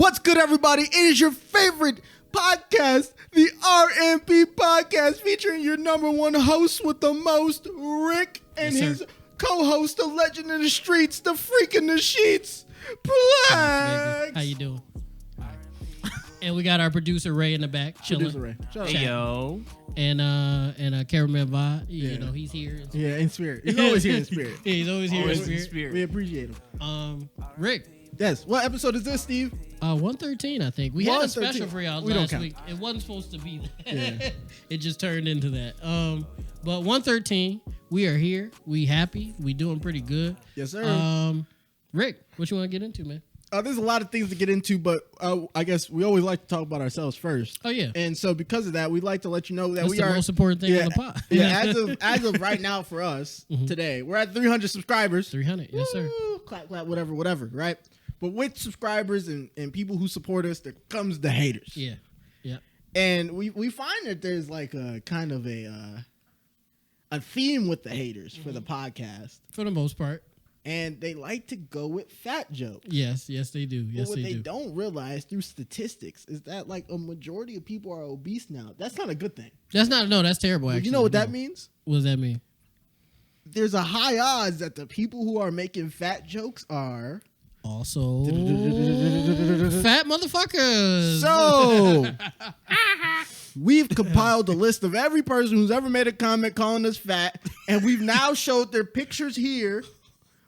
What's good, everybody? It is your favorite podcast, the R&P podcast, featuring your number one host with the most, Rick, and his co-host, the legend in the streets, the freak in the sheets, PLAX. How you doing? And we got our producer Ray in the back, chilling. Producer Ray. Hey, yo. And cameraman Vi, you know, he's here. Yeah, in spirit. He's always here in spirit. Yeah, he's always here in spirit. We appreciate him. Rick. Yes. What episode is this, Steve? 113, I think. We had a special for y'all last week. It wasn't supposed to be that. Yeah. It just turned into that. But 113, we are here. We happy. We doing pretty good. Yes, sir. Rick, what you want to get into, man? There's a lot of things to get into, but I guess we always like to talk about ourselves first. Oh, yeah. And so because of that, we'd like to let you know that That's the most important thing on the pod. Yeah, as of right now for us, today, we're at 300 subscribers. 300, yes, sir. Clap, clap, whatever, right? But with subscribers and people who support us, there comes the haters. Yeah, yeah. And we find that there's like a kind of a theme with the haters for the podcast. For the most part. And they like to go with fat jokes. Yes, they do. Yes, but what they do. Don't realize through statistics is that like a majority of people are obese now. That's not a good thing. That's terrible, actually. You know what that means? What does that mean? There's a high odds that the people who are making fat jokes are... also fat motherfuckers. So we've compiled a list of every person who's ever made a comment calling us fat, and we've now showed their pictures here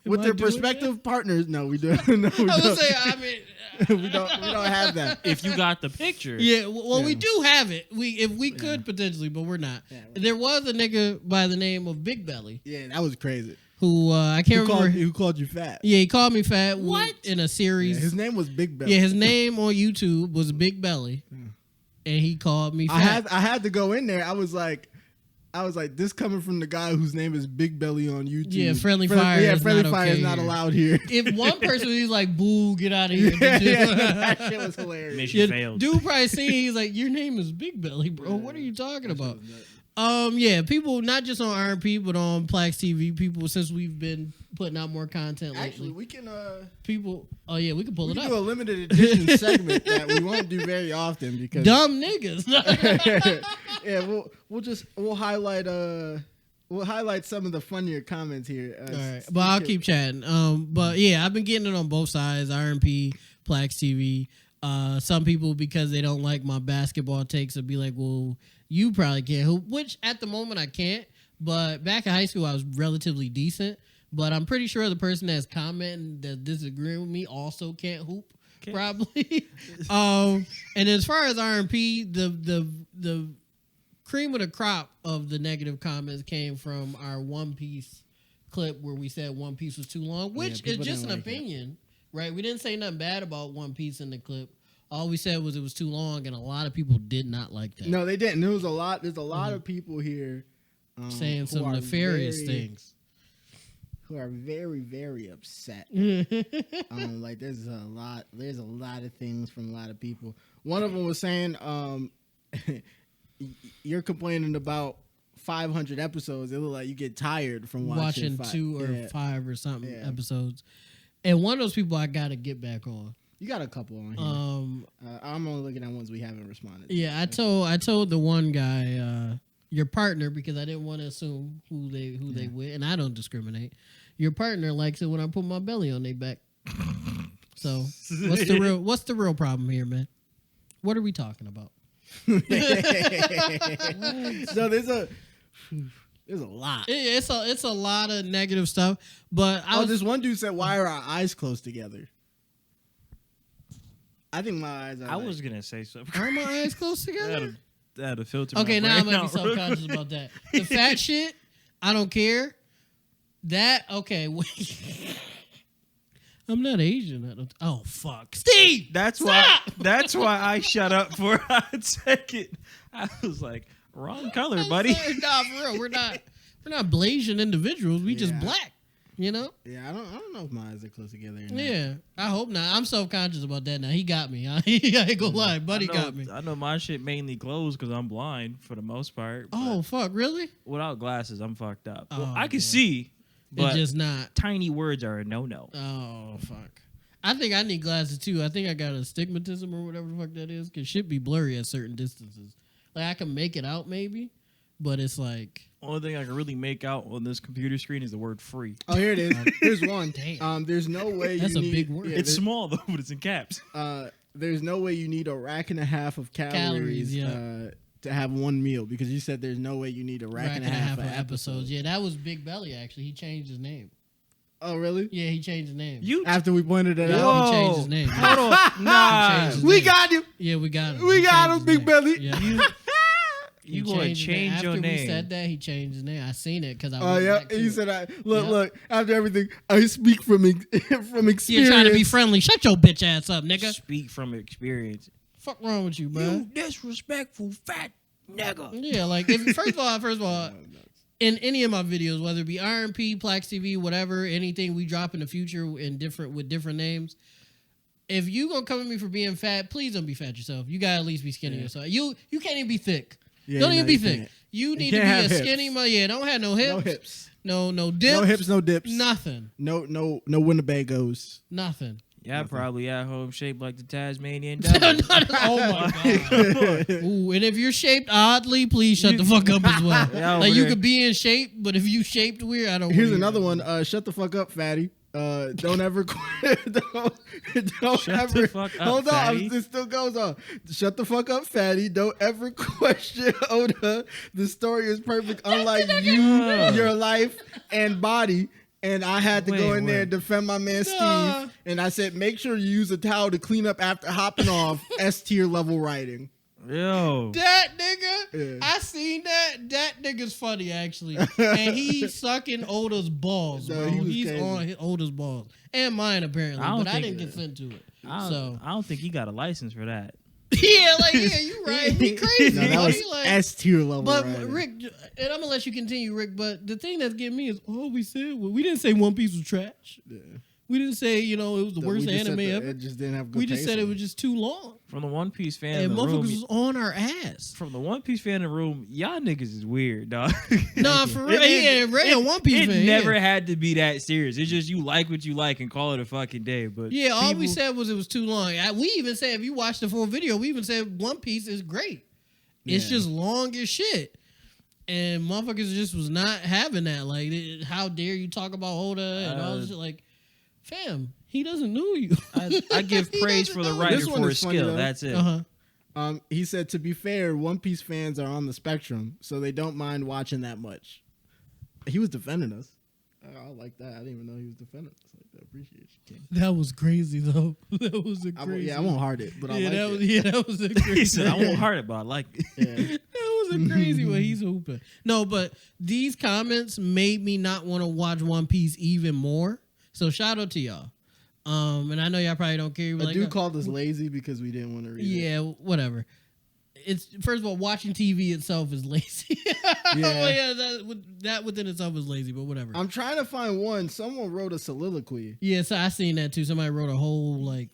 with their prospective partners. No, we don't. No, we I don't. would say, I mean, we don't have that. If you got the picture. Yeah, well, we do have it. If we could potentially, but we're not. Yeah, there was a nigga by the name of Big Belly. Yeah, that was crazy. Who I can't remember. Who called you fat? Yeah, he called me fat. What? In a series. Yeah, his name was Big Belly. Yeah, his name on YouTube was Big Belly, and he called me fat. I had to go in there. I was like, this coming from the guy whose name is Big Belly on YouTube. Yeah, Friendly Fire. Yeah, Friendly Fire is not allowed here. If one person was like, "Boo, get out of here," that shit was hilarious. Mission failed. Dude probably seen. He's like, "Your name is Big Belly, bro. What are you talking about?" Yeah, people not just on R&P but on PLAX TV. People, since we've been putting out more content lately. Actually, we can people. Oh yeah, we can pull it up. Do a limited edition segment that we won't do very often because dumb niggas. Yeah, we'll highlight some of the funnier comments here. All right, but I'll keep chatting. But yeah, I've been getting it on both sides. R&P, PLAX TV. Some people, because they don't like my basketball takes, will be like, "Well, you probably can't hoop," which at the moment I can't. But back in high school, I was relatively decent. But I'm pretty sure the person that's commenting that disagreeing with me also can't hoop, probably. And as far as R&P, the cream of the crop of the negative comments came from our One Piece clip where we said One Piece was too long, which is just an opinion, right? We didn't say nothing bad about One Piece in the clip. All we said was it was too long, and a lot of people did not like that. No, they didn't. There's a lot of people here saying some nefarious things. Who are very, very upset. Like there's a lot of things from a lot of people. One of them was saying, you're complaining about 500 episodes. It look like you get tired from watching 2 or 5 or something episodes. And one of those people I gotta get back on. You got a couple on here. I'm only looking at ones we haven't responded to. Yeah, I told the one guy, your partner, because I didn't want to assume who they with, and I don't discriminate. Your partner likes it when I put my belly on their back. So what's the real problem here, man? What are we talking about? So there's a lot. It's a lot of negative stuff. But this one dude said, "Why are our eyes close together?" I think my eyes are. I was gonna say something. Are my eyes close together? I had to filter. Okay, my now I'm brain gonna be self-conscious about that. The fat shit, I don't care. That okay? Wait. I'm not Asian. Oh fuck, Steve. That's stop! why. That's why I shut up for a second. I was like, wrong color, buddy. Nah, for real, we're not Blasian individuals. We just black. You know? Yeah, I don't know if my eyes are close together. Yeah, I hope not. I'm self-conscious about that now. He got me. I ain't gonna lie. Buddy got me. I know my shit mainly closed because I'm blind for the most part. Oh, fuck, really? Without glasses, I'm fucked up. Oh, well, I can see, but just not. Tiny words are a no-no. Oh, fuck. I think I need glasses too. I think I got astigmatism or whatever the fuck that is. Cause shit be blurry at certain distances. Like I can make it out maybe, but it's like Only thing I can really make out on this computer screen is the word free. Oh, here it is. Here's one. Damn. There's no way That's you a need, big word. yeah, It's small though, but it's in caps. there's no way you need a rack and a half of calories, yeah. To have one meal because you said there's no way you need a rack and a half of episodes. Yeah, that was Big Belly actually. He changed his name. Oh, really? Yeah, he changed his name. After we pointed it Yeah, out. he changed his name. Hold on. Nah. Changed his We name. got him. Yeah, we got him. We He got changed him, his Big name. Belly. Yeah. You gonna change your After we name. said that, he changed his name. I seen it because I. Oh, went yeah. back to He it. said, Yeah. look, after everything, I speak from experience. You're trying to be friendly. Shut your bitch ass up, nigga. Speak from experience. Fuck wrong with you, bro? You disrespectful fat nigga. Yeah, like if, first of all, in any of my videos, whether it be R&P, PLAX TV, whatever, anything we drop in the future in with different names, if you gonna come at me for being fat, please don't be fat yourself. You gotta at least be skinny yourself. You can't even be thick. Yeah, don't no, even be you thick. can't. You need can't to be have a hips. skinny mother. Yeah, don't have no hips. No hips. No dips. No hips, no dips. Nothing. No Winnebagos. Nothing. Yeah, probably at home shaped like the Tasmanian Oh devil. my god. Ooh, and if you're shaped oddly, please shut the fuck up as well. Yeah, Like over you there. could be in shape, but if you shaped weird, I don't. Here's want another you. one. Shut the fuck up, fatty. Don't ever quit. don't Shut ever. the fuck up, hold fatty. on, this still goes on. Shut the fuck up, fatty. Don't ever question Oda. The story is perfect, unlike you, your life, and body. And I had to go in there and defend my man Steve. And I said, make sure you use a towel to clean up after hopping off. S tier level writing. Yo. That nigga, Yeah. I seen that. That nigga's funny actually, and he's sucking Oda's balls, No, bro. he was He's crazy. on Oda's balls and mine apparently, I don't but I think- didn't consent to it. I don't think he got a license for that. Yeah, you right. He crazy. No, that bro. was He like, S tier level but writing. Rick, and I'm gonna let you continue, Rick. But the thing that's getting me is, we said we didn't say One Piece was trash. Yeah. We didn't say it was the worst We just anime said ever. It just didn't have good We just said it pacing. was just too long, From the One Piece fan and in the room. motherfuckers was on our ass. From the One Piece fan in the room, y'all niggas is weird, dog. Nah, for real. Ray a One Piece It fan. never yeah. had to be that serious. It's just you like what you like and call it a fucking day. But Yeah, all we people- said was it was too long. We even said, if you watch the full video, we even said One Piece is great. It's Yeah. just long as shit. And motherfuckers just was not having that. Like, how dare you talk about Oda and all this shit. Like, fam, he doesn't know you. I give He praise doesn't for the know. writer This one for is his funny, skill. though. That's it. Uh-huh. He said, to be fair, One Piece fans are on the spectrum, so they don't mind watching that much. He was defending us. I like that. I didn't even know he was defending us. I appreciate you. That was crazy, though. That was a crazy. I won't heart it, but I like that it. was, yeah, that was a crazy. He said, "I won't heart it, but I like it." Yeah. That was a crazy way he's hooping. No, but these comments made me not want to watch One Piece even more. So shout out to y'all. And I know y'all probably don't care. A dude called us lazy because we didn't want to read it. Yeah, whatever. It's first of all, watching TV itself is lazy. Yeah. That within itself is lazy, but whatever. I'm trying to find one. Someone wrote a soliloquy. Yeah, so I seen that too. Somebody wrote a whole And-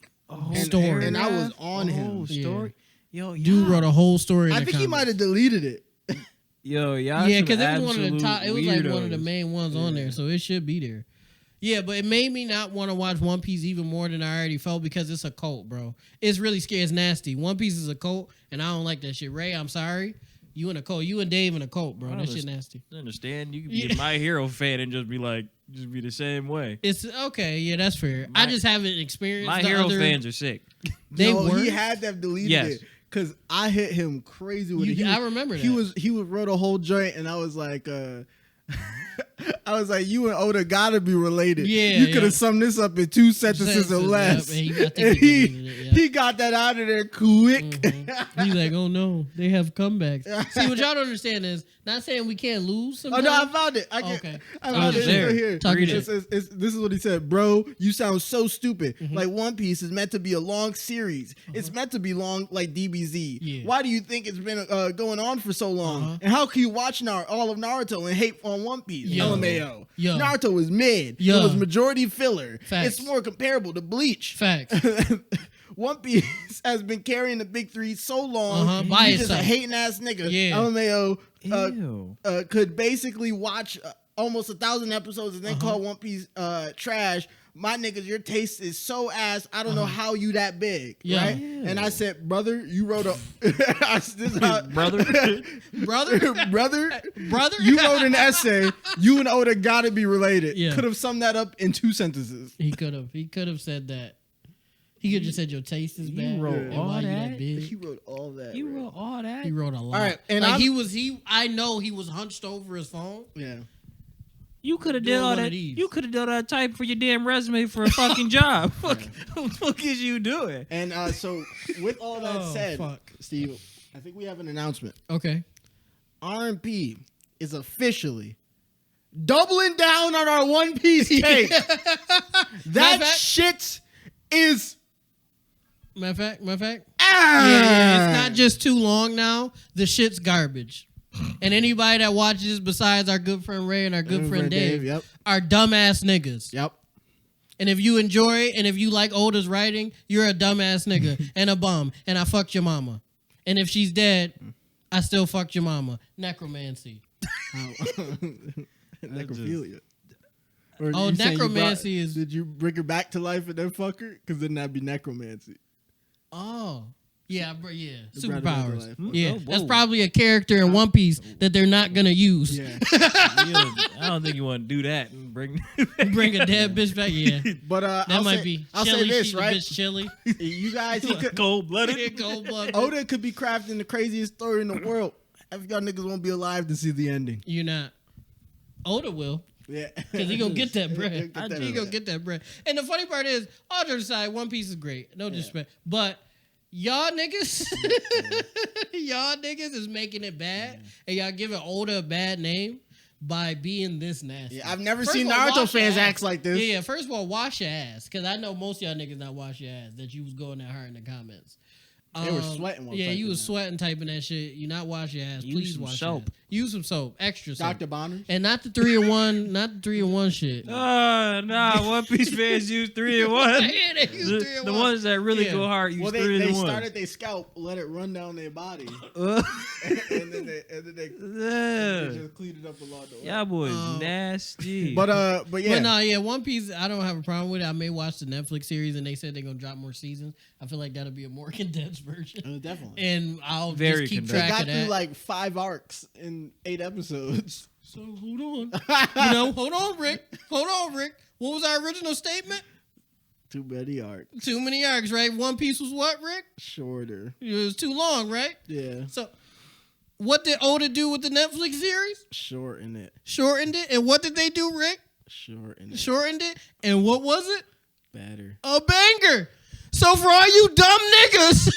story. and I was on A him. whole Yeah. story. Yo, Dude wrote a whole story. In I the think he might have comments. deleted it. Yo, y'all. Yeah, because because it was one of the top. It was like one of the main ones on there, so it should be there. Yeah, but it made me not want to watch One Piece even more than I already felt because it's a cult, bro. It's really scary. It's nasty. One Piece is a cult, and I don't like that shit. Ray, I'm sorry. You in a cult. You and Dave in a cult, bro. That shit nasty. I understand. You can be Yeah. a My Hero fan and just be the same way. It's okay. Yeah, that's fair. I just haven't experienced My the Hero other, fans are sick. They No, were. he had to have deleted Yes. it because I hit him crazy with it. I remember that. He wrote a whole joint, and I was like, I was like, you and Oda gotta be related. Yeah, you could yeah. have summed this up in 2 sentences or Sentences, less. yep, and I think And he deleted it, yeah. he got that out of there quick. He's like, oh no, they have comebacks. See, what y'all don't understand is, not saying we can't lose Oh sometimes. no, I found it. Okay. I found it's it. there. Right here. Talk Read your it. shit. This is what he said, bro. You sound so stupid. Mm-hmm. Like One Piece is meant to be a long series. It's meant to be long, like DBZ. Yeah. Why do you think it's been going on for so long? Uh-huh. And how can you watch all of Naruto and hate on One Piece? Yo. LMAO. Yo. Naruto was mid. Yo. It was majority filler. Facts. It's more comparable to Bleach. Facts. One Piece has been carrying the big three so long. Uh-huh, by He's just a itself. hating ass nigga. Yeah. LMAO Ew. could basically watch almost 1,000 episodes and then call One Piece trash, my niggas, your taste is so ass. I don't know how you that big, Yeah. right? Yeah. And I said, brother, you wrote a Brother. brother. You wrote an essay. You and Oda gotta be related. Yeah. Could have summed that up in 2 sentences. He could have said that. He could have just said your taste is bad. wrote and all why you that? big. He wrote all that. You bro. wrote all that. He wrote a lot. All right, and like I'm- I know he was hunched over his phone. Yeah. You could have Doing did all one of that. these. You could have done that type for your damn resume for a fucking job. What the fuck is you doing? And so, with all that Oh, said, fuck. Steve, I think we have an announcement. Okay. R&P is officially doubling down on our One Piece cake. That fact- shit is Matter of fact. Yeah, it's not just too long now. The shit's garbage. And anybody that watches besides our good friend Ray and our good friend Dave Yep. are dumbass niggas. Yep. And if you enjoy it and if you like Oda's writing, you're a dumbass nigga and a bum. And I fucked your mama. And if she's dead, I still fucked your mama. Necromancy. Necrophilia. Or Oh, you saying you necromancy is- Did you bring her back to life and then fuck her? Because then that'd be necromancy. Oh. Yeah, yeah. The brother back to Superpowers. life. Yeah. Oh, That's whoa. probably a character in One Piece that they're not going to use. Yeah. I don't think you want to do that and bring. Bring a dead bitch back. Yeah. But That I'll might say, be. I'll Chili, say this, she's right? a bitch chili. You guys, he could, Cold blooded. Cold blood. Oda could be crafting the craziest story in the world. If y'all niggas won't be alive to see the ending. You're not. Oda will. Yeah. Because he gonna get that He'll bread. get that He gonna bread. get that bread. And the funny part is, all jokes aside, One Piece is great. No disrespect. But y'all niggas, y'all niggas is making it bad. And y'all giving Oda a bad name by being this nasty. Yeah, I've never First seen of all, Naruto wash your fans ass. act like this. Yeah, first of all, wash your ass. Because I know most of y'all niggas not wash your ass. That you was going that hard in the comments. They were sweating while Yeah, you typing was that. sweating typing that shit. You not wash your ass. Use Please some wash soap. your ass. Use some soap. Extra soap. Dr. Bonner. And not the 3-in-1, not the 3-in-1 shit. Nah, One Piece fans use 3 and 1. Yeah, they use 3 and The 1. ones that really Yeah. go hard use Well, 3 they and 1. started their scalp, let it run down their body, Uh, and then they just cleaned it up along the way. Y'all boys nasty. But yeah, But no, yeah, One Piece, I don't have a problem with it. I may watch the Netflix series and they said they're going to drop more seasons. I feel like that'll be a more condensed version. Definitely. And I'll Very just keep condensed. They track got of that. through like 5 arcs in 8 episodes. So hold on. Hold on, Rick. What was our original statement? Too many arcs. Too many arcs, right? One Piece was what, Rick? Shorter. It was too long, right? Yeah. So what did Oda do with the Netflix series? Shorten it. Shortened it. And what did they do, Rick? Shorten it. Shortened it. And what was it? Better. A banger. So for all you dumb niggas,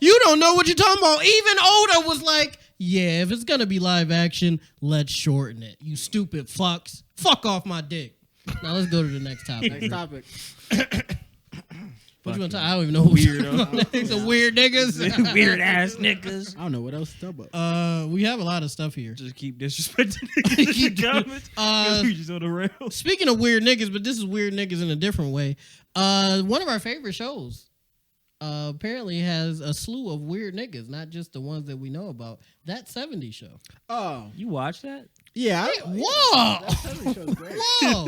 you don't know what you're talking about. Even Oda was like, yeah, if it's going to be live action, let's shorten it. You stupid fucks. Fuck off my dick. Now let's go to the next topic. Next topic. What you want to talk? I don't even know who Weirdo. Some weird niggas. Weird ass niggas. I don't know what else to talk about. We have a lot of stuff here. Just keep disrespecting niggas in the comments. 'cause we just on the rails. Speaking of weird niggas, but this is weird niggas in a different way. One of our favorite shows apparently has a slew of weird niggas, not just the ones that we know about. That 70s show. Oh. You watch that? Yeah. Whoa! That 70 show's great. Whoa!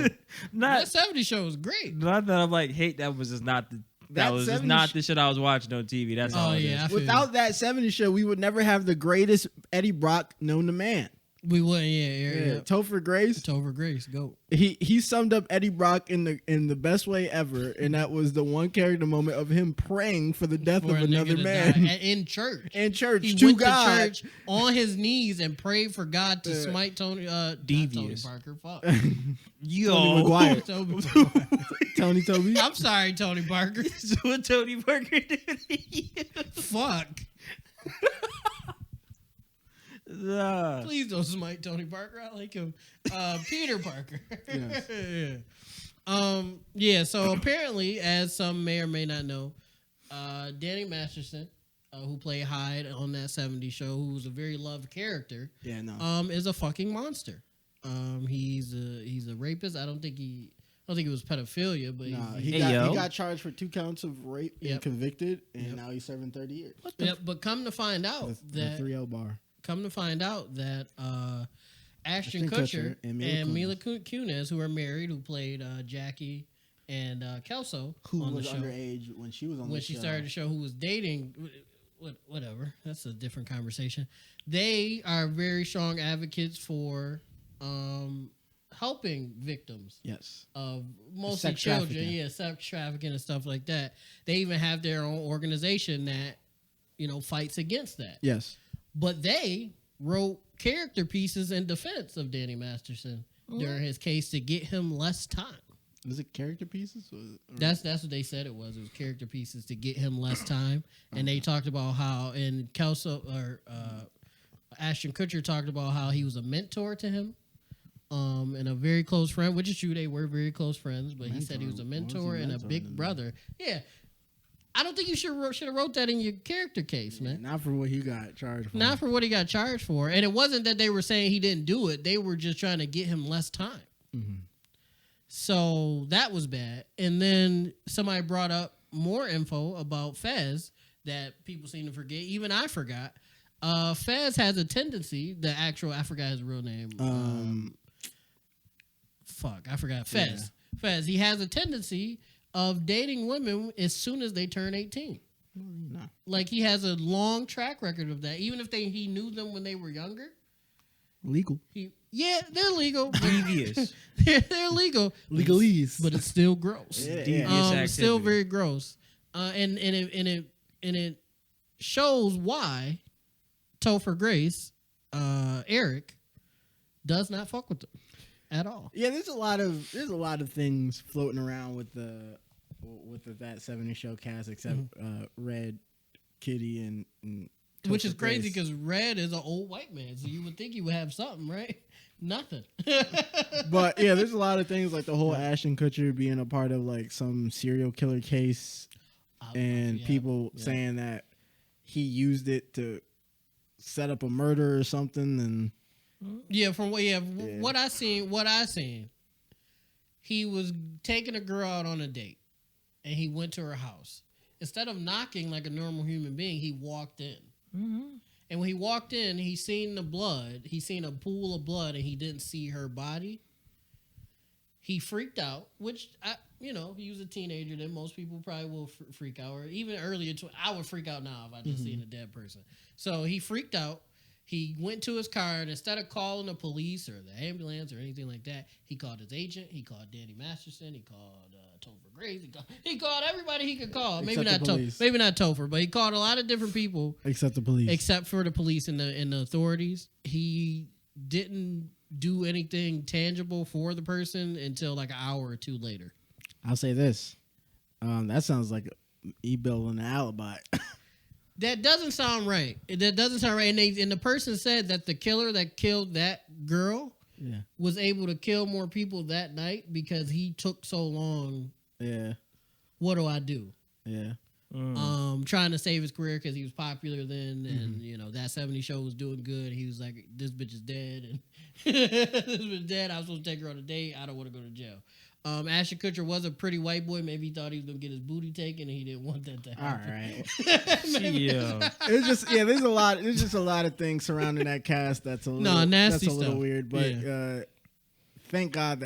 Not. That 70s show is great. Not that I'm like, hate that was just not the. That That was just 70s not the shit I was watching on TV. That's all. Oh, it yeah. is. Without that 70 show, we would never have the greatest Eddie Brock known to man. We wouldn't, yeah. Topher Grace. Topher Grace, go. He summed up Eddie Brock in the best way ever, and that was the one character moment of him praying for the death For of a another nigga to man die in church. in church He to went God. to church on his knees and prayed for God to smite Tony. Devious. Not Tony Parker. Fuck. Yo, Tony Maguire. Tony Toby. I'm sorry, Tony Parker. what Tony Parker did. Fuck. Nah. Please don't smite Tony Parker. I like him. Peter Parker. Yes. Yeah, so apparently, as some may or may not know, Danny Masterson, who played Hyde on that 70s show, who was a very loved character, Yeah, no. is a fucking monster. He's a rapist. I don't think it was pedophilia, but Nah, he he Hey, yo. got charged for 2 counts of rape Yep. and convicted, and now he's serving 30 years. Yep, but come to find out The that 3L bar. come to find out that Ashton Kutcher and Mila Kunis, who are married, who played Jackie and Kelso, who on was the show. Underage when she was on when the she show. started the show, who was dating. Whatever. That's a different conversation. They are very strong advocates for helping victims. Yes. Of mostly Sex children. trafficking. Yeah, sex trafficking and stuff like that. They even have their own organization that, fights against that. Yes. But they wrote character pieces in defense of Danny Masterson during his case to get him less time. Was it character pieces? That's what they said it was. It was character pieces to get him less time. And they talked about how, and Kelso or Ashton Kutcher talked about how he was a mentor to him, and a very close friend, which is true. They were very close friends, but he said he was a mentor and a big brother. Yeah. I don't think you should have wrote that in your character case, man. Not for what he got charged for. Not for what he got charged for. And it wasn't that they were saying he didn't do it. They were just trying to get him less time. Mm-hmm. So that was bad. And then somebody brought up more info about Fez that people seem to forget. Even I forgot. Fez has a tendency, I forgot his real name. I forgot. Fez. Yeah. Fez. He has a tendency of dating women as soon as they turn 18. No. Like, he has a long track record of that. Even if he knew them when they were younger. Legal. They're legal. Devious. they're legal. Legalese. But it's still gross. Yeah. Still very gross. And it shows why Topher Grace, Eric, does not fuck with them at all. Yeah, there's a lot of things floating around with the That 70 Show cast, except Red, Kitty, and which is crazy because Red is an old white man, so you would think he would have something, right? Nothing. But yeah, there's a lot of things like the whole Ashton Kutcher being a part of like some serial killer case, and people saying that he used it to set up a murder or something, and what I seen, he was taking a girl out on a date, and he went to her house. Instead of knocking like a normal human being, he walked in. Mm-hmm. And when he walked in, he seen the blood. He seen a pool of blood, and he didn't see her body. He freaked out, which, he was a teenager. Then most people probably will freak out. Or even earlier, I would freak out now if I just seen a dead person. So he freaked out. He went to his car, and instead of calling the police or the ambulance or anything like that, he called his agent. He called Danny Masterson. He called Topher Grace. He called everybody he could call. Maybe not Topher, but he called a lot of different people. Except the police. Except for the police and the authorities. He didn't do anything tangible for the person until like an hour or two later. I'll say this. That sounds like E-Bill and an alibi. That doesn't sound right. And the person said that the killer that killed that girl was able to kill more people that night because he took so long. Yeah. What do I do? Yeah. Trying to save his career because he was popular then, and That 70 Show was doing good. He was like, "This bitch is dead, and this bitch is dead. I was supposed to take her on a date. I don't want to go to jail." Ashton Kutcher was a pretty white boy. Maybe he thought he was gonna get his booty taken, and he didn't want that to happen. All right. There's just a lot of things surrounding that cast that's a little little weird. But thank God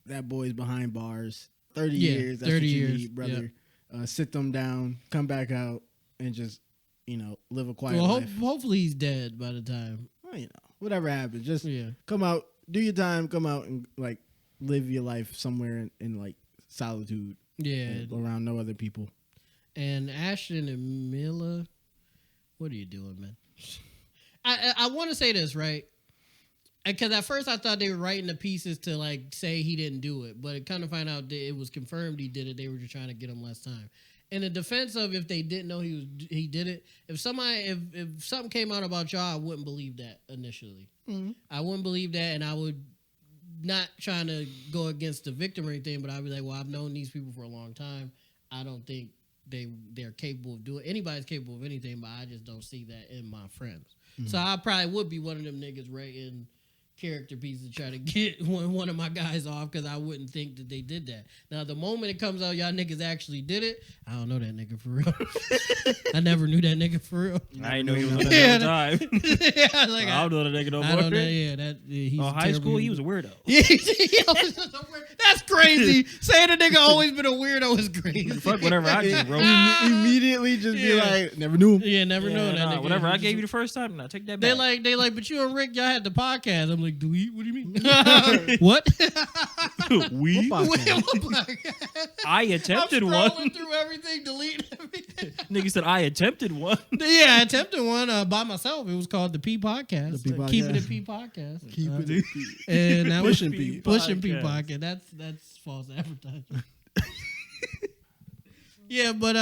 that boy's behind bars. 30 years. That's 30 what you need, brother. Yep. Sit them down, come back out, and just live a quiet life. Hopefully he's dead by the time. Well, whatever happens, just come out, do your time, come out and like live your life somewhere in like solitude. Yeah, around no other people. And Ashton and Mila, what are you doing, man? I want to say this, right? Because at first I thought they were writing the pieces to like say he didn't do it, but it kind of found out that it was confirmed he did it. They were just trying to get him less time. In the defense of if they didn't know he did it, if something came out about y'all, I wouldn't believe that initially. Mm-hmm. I wouldn't believe that, and I would not trying to go against the victim or anything, but I'd be like, well, I've known these people for a long time. I don't think they're capable of doing anybody's capable of anything, but I just don't see that in my friends. Mm-hmm. So I probably would be one of them niggas writing character pieces to try to get one of my guys off because I wouldn't think that they did that. Now, the moment it comes out y'all niggas actually did it, I don't know that nigga for real. I never knew that nigga for real. I didn't know he was on Yeah, that time. Yeah, like I don't know that nigga no I don't know. more. Yeah, he's Oh, high school, he was a weirdo. Yeah, that's crazy. Saying a nigga always been a weirdo is crazy. Fuck whatever I just wrote. Immediately just be Yeah. like, never knew him. Yeah, never know that nigga. Whatever I gave you the first time, now take that back. They like, but you and Rick, y'all had the podcast. I'm like, delete? What do you mean? What? we? What What podcast? podcast? I I'm attempted scrolling one. through everything, deleting everything. Nigga said I attempted one. Yeah, I attempted one by myself. It was called the P Podcast. The P Podcast. Keeping it P Podcast. Keep it. And that was Pushing P. Pushing P Podcast. Podcast. That's false advertising. Yeah, but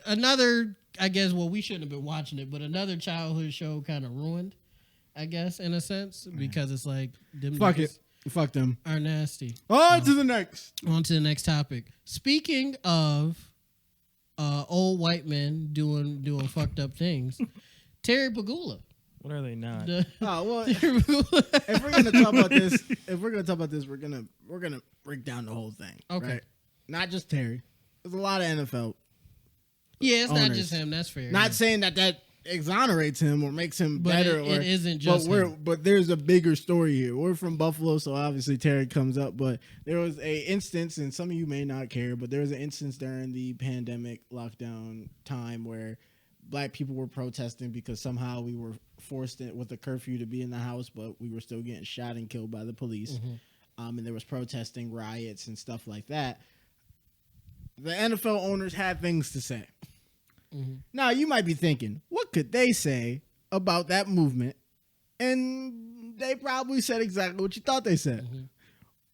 another, I guess, well, we shouldn't have been watching it, but another childhood show kind of ruined, I guess, in a sense, because it's like them Fuck niggas it. Fuck them. are nasty. On to the next. On to the next topic. Speaking of old white men doing fucked up things, Terry Pagula. What are they not? The- Oh well. Terry Pagula. If we're gonna talk about this, we're gonna break down the whole thing. Okay. Right? Not just Terry. There's a lot of NFL. Yeah, it's not Owners. just him. That's fair. Not saying that exonerates him or makes him But better. it isn't just him. But there's a bigger story here. We're from Buffalo, so obviously Terry comes up. But there was a instance, and some of you may not care, but there was an instance during the pandemic lockdown time where black people were protesting because somehow we were forced with a curfew to be in the house, but we were still getting shot and killed by the police. And there was protesting, riots, and stuff like that. The NFL owners had things to say. Now, you might be thinking, what could they say about that movement? And they probably said exactly what you thought they said.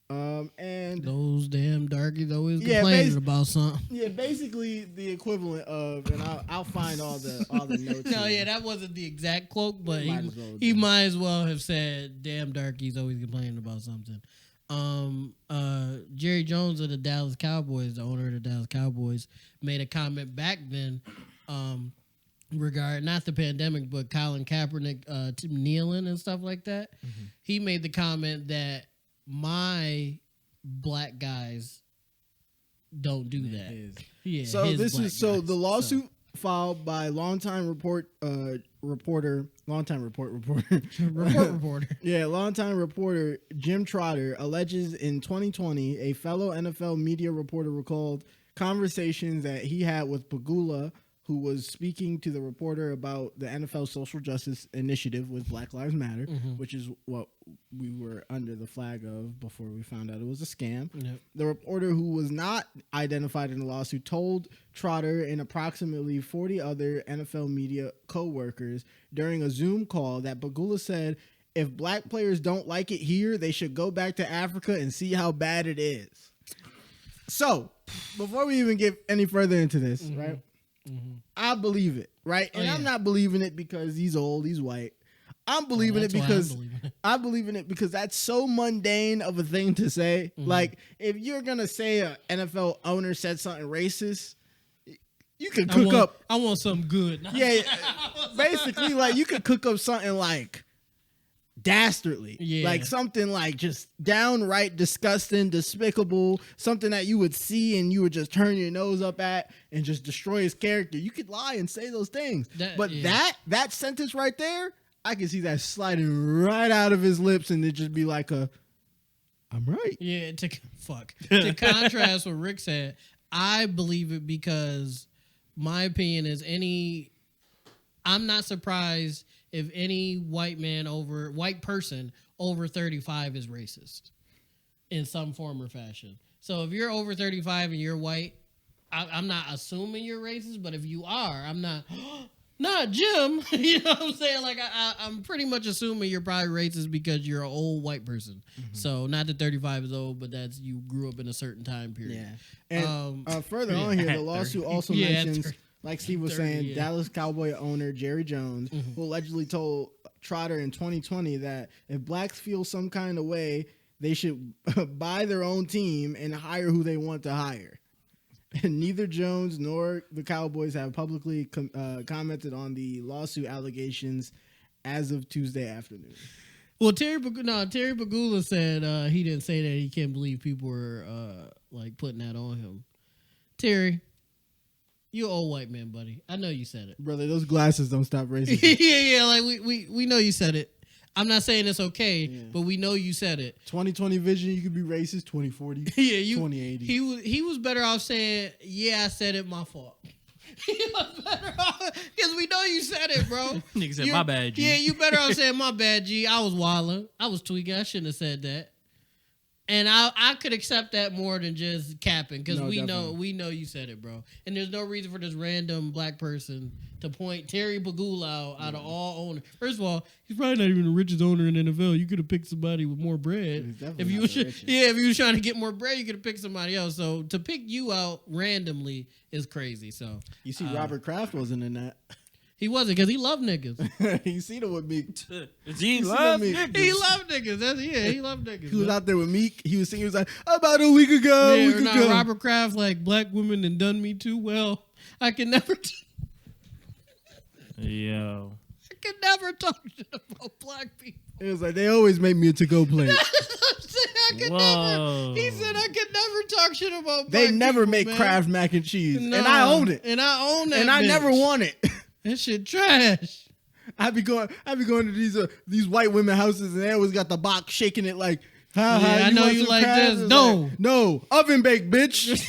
And Those damn darkies always Yeah, complaining about something. yeah, basically the equivalent of, and I'll find all the notes. No, here. yeah, that wasn't the exact quote, but He he might as well might as well have said, "Damn darkies always complaining about something." Jerry Jones of the Dallas Cowboys, the owner of the Dallas Cowboys, made a comment back then, regarding not the pandemic, but Colin Kaepernick kneeling and stuff like that. He made the comment that my black guys don't do that. Yeah. So his this black is so guys. the lawsuit filed by longtime reporter. Report. Yeah, longtime reporter Jim Trotter alleges in 2020 a fellow NFL media reporter recalled conversations that he had with Pagula, who was speaking to the reporter about the NFL social justice initiative with Black Lives Matter, which is what we were under the flag of before we found out it was a scam. Yep. The reporter, who was not identified in the lawsuit, told Trotter and approximately 40 other NFL media co-workers during a Zoom call that Pagula said, if black players don't like it here, they should go back to Africa and see how bad it is. So, before we even get any further into this, right? I believe it, right? And I'm not believing it because he's old, he's white. I'm believing it because I believe in it because that's so mundane of a thing to say. Like, if you're gonna say an NFL owner said something racist, you can cook up. I want something good. Yeah, basically, like you could cook up something like dastardly, like something like just downright disgusting, despicable, something that you would see and you would just turn your nose up at and just destroy his character. You could lie and say those things, but that sentence right there, I can see that sliding right out of his lips and it just be like I'm right. Yeah, to contrast what Rick said, I believe it because my opinion is I'm not surprised if any white person over 35 is racist in some form or fashion. So if you're over 35 and you're white, I'm not assuming you're racist, but if you are, I'm not, not Jim. You know what I'm saying? Like I'm pretty much assuming you're probably racist because you're an old white person. So not that 35 is old, but that's you grew up in a certain time period. Yeah. And further on here, the lawsuit also mentions, like Steve was saying, Dallas Cowboy owner Jerry Jones, who allegedly told Trotter in 2020 that if blacks feel some kind of way, they should buy their own team and hire who they want to hire. And neither Jones nor the Cowboys have publicly commented on the lawsuit allegations as of Tuesday afternoon. Well, Terry Pagula said he didn't say that he can't believe people were like putting that on him. Terry, You old white man, buddy. I know you said it. Brother, those glasses don't stop racism. yeah. Like we know you said it. I'm not saying it's okay, but we know you said it. 2020 vision, you could be racist. 2040, 2080. He was better off saying, "Yeah, I said it. My fault." He was better off because we know you said it, bro. Nigga said, "My bad, G." Yeah, you better off saying, "My bad, G. I was wilding. I was tweaking. I shouldn't have said that." And I could accept that more than just capping because we know you said it, bro. And there's no reason for this random black person to point Terry Pagula out of all owners. First of all, he's probably not even the richest owner in the NFL. You could have picked somebody with more bread. If you was trying to get more bread, you could have picked somebody else. So to pick you out randomly is crazy. So you see, Robert Kraft wasn't in that. He wasn't because he loved niggas. He seen it with Meek. He loved niggas. He loved niggas. He loved niggas. He was out there with Meek. He was singing. He was like, about a week ago. Yeah, Robert Kraft, like, black women and done me too well. I can never. Yo. I can never talk shit about black people. It was like they always make me a to-go plate. He said I could never talk shit about black people. They never make man. Kraft mac and cheese, No, and I own it, and I own that, and I never want it. That shit trash. I be going to these white women houses, and they always got the box shaking it like, I know you like Kraft? this. No, no, oven baked, bitch.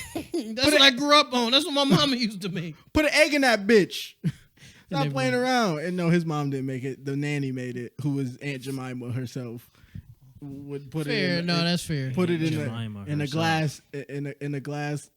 That's what I grew up on. That's what my mama used to make. Put an egg in that bitch. Stop they playing won't. around. And no, his mom didn't make it. The nanny made it, who was Aunt Jemima herself. Would put Fair, it in, no, that's fair. Put it Jemima in a herself. glass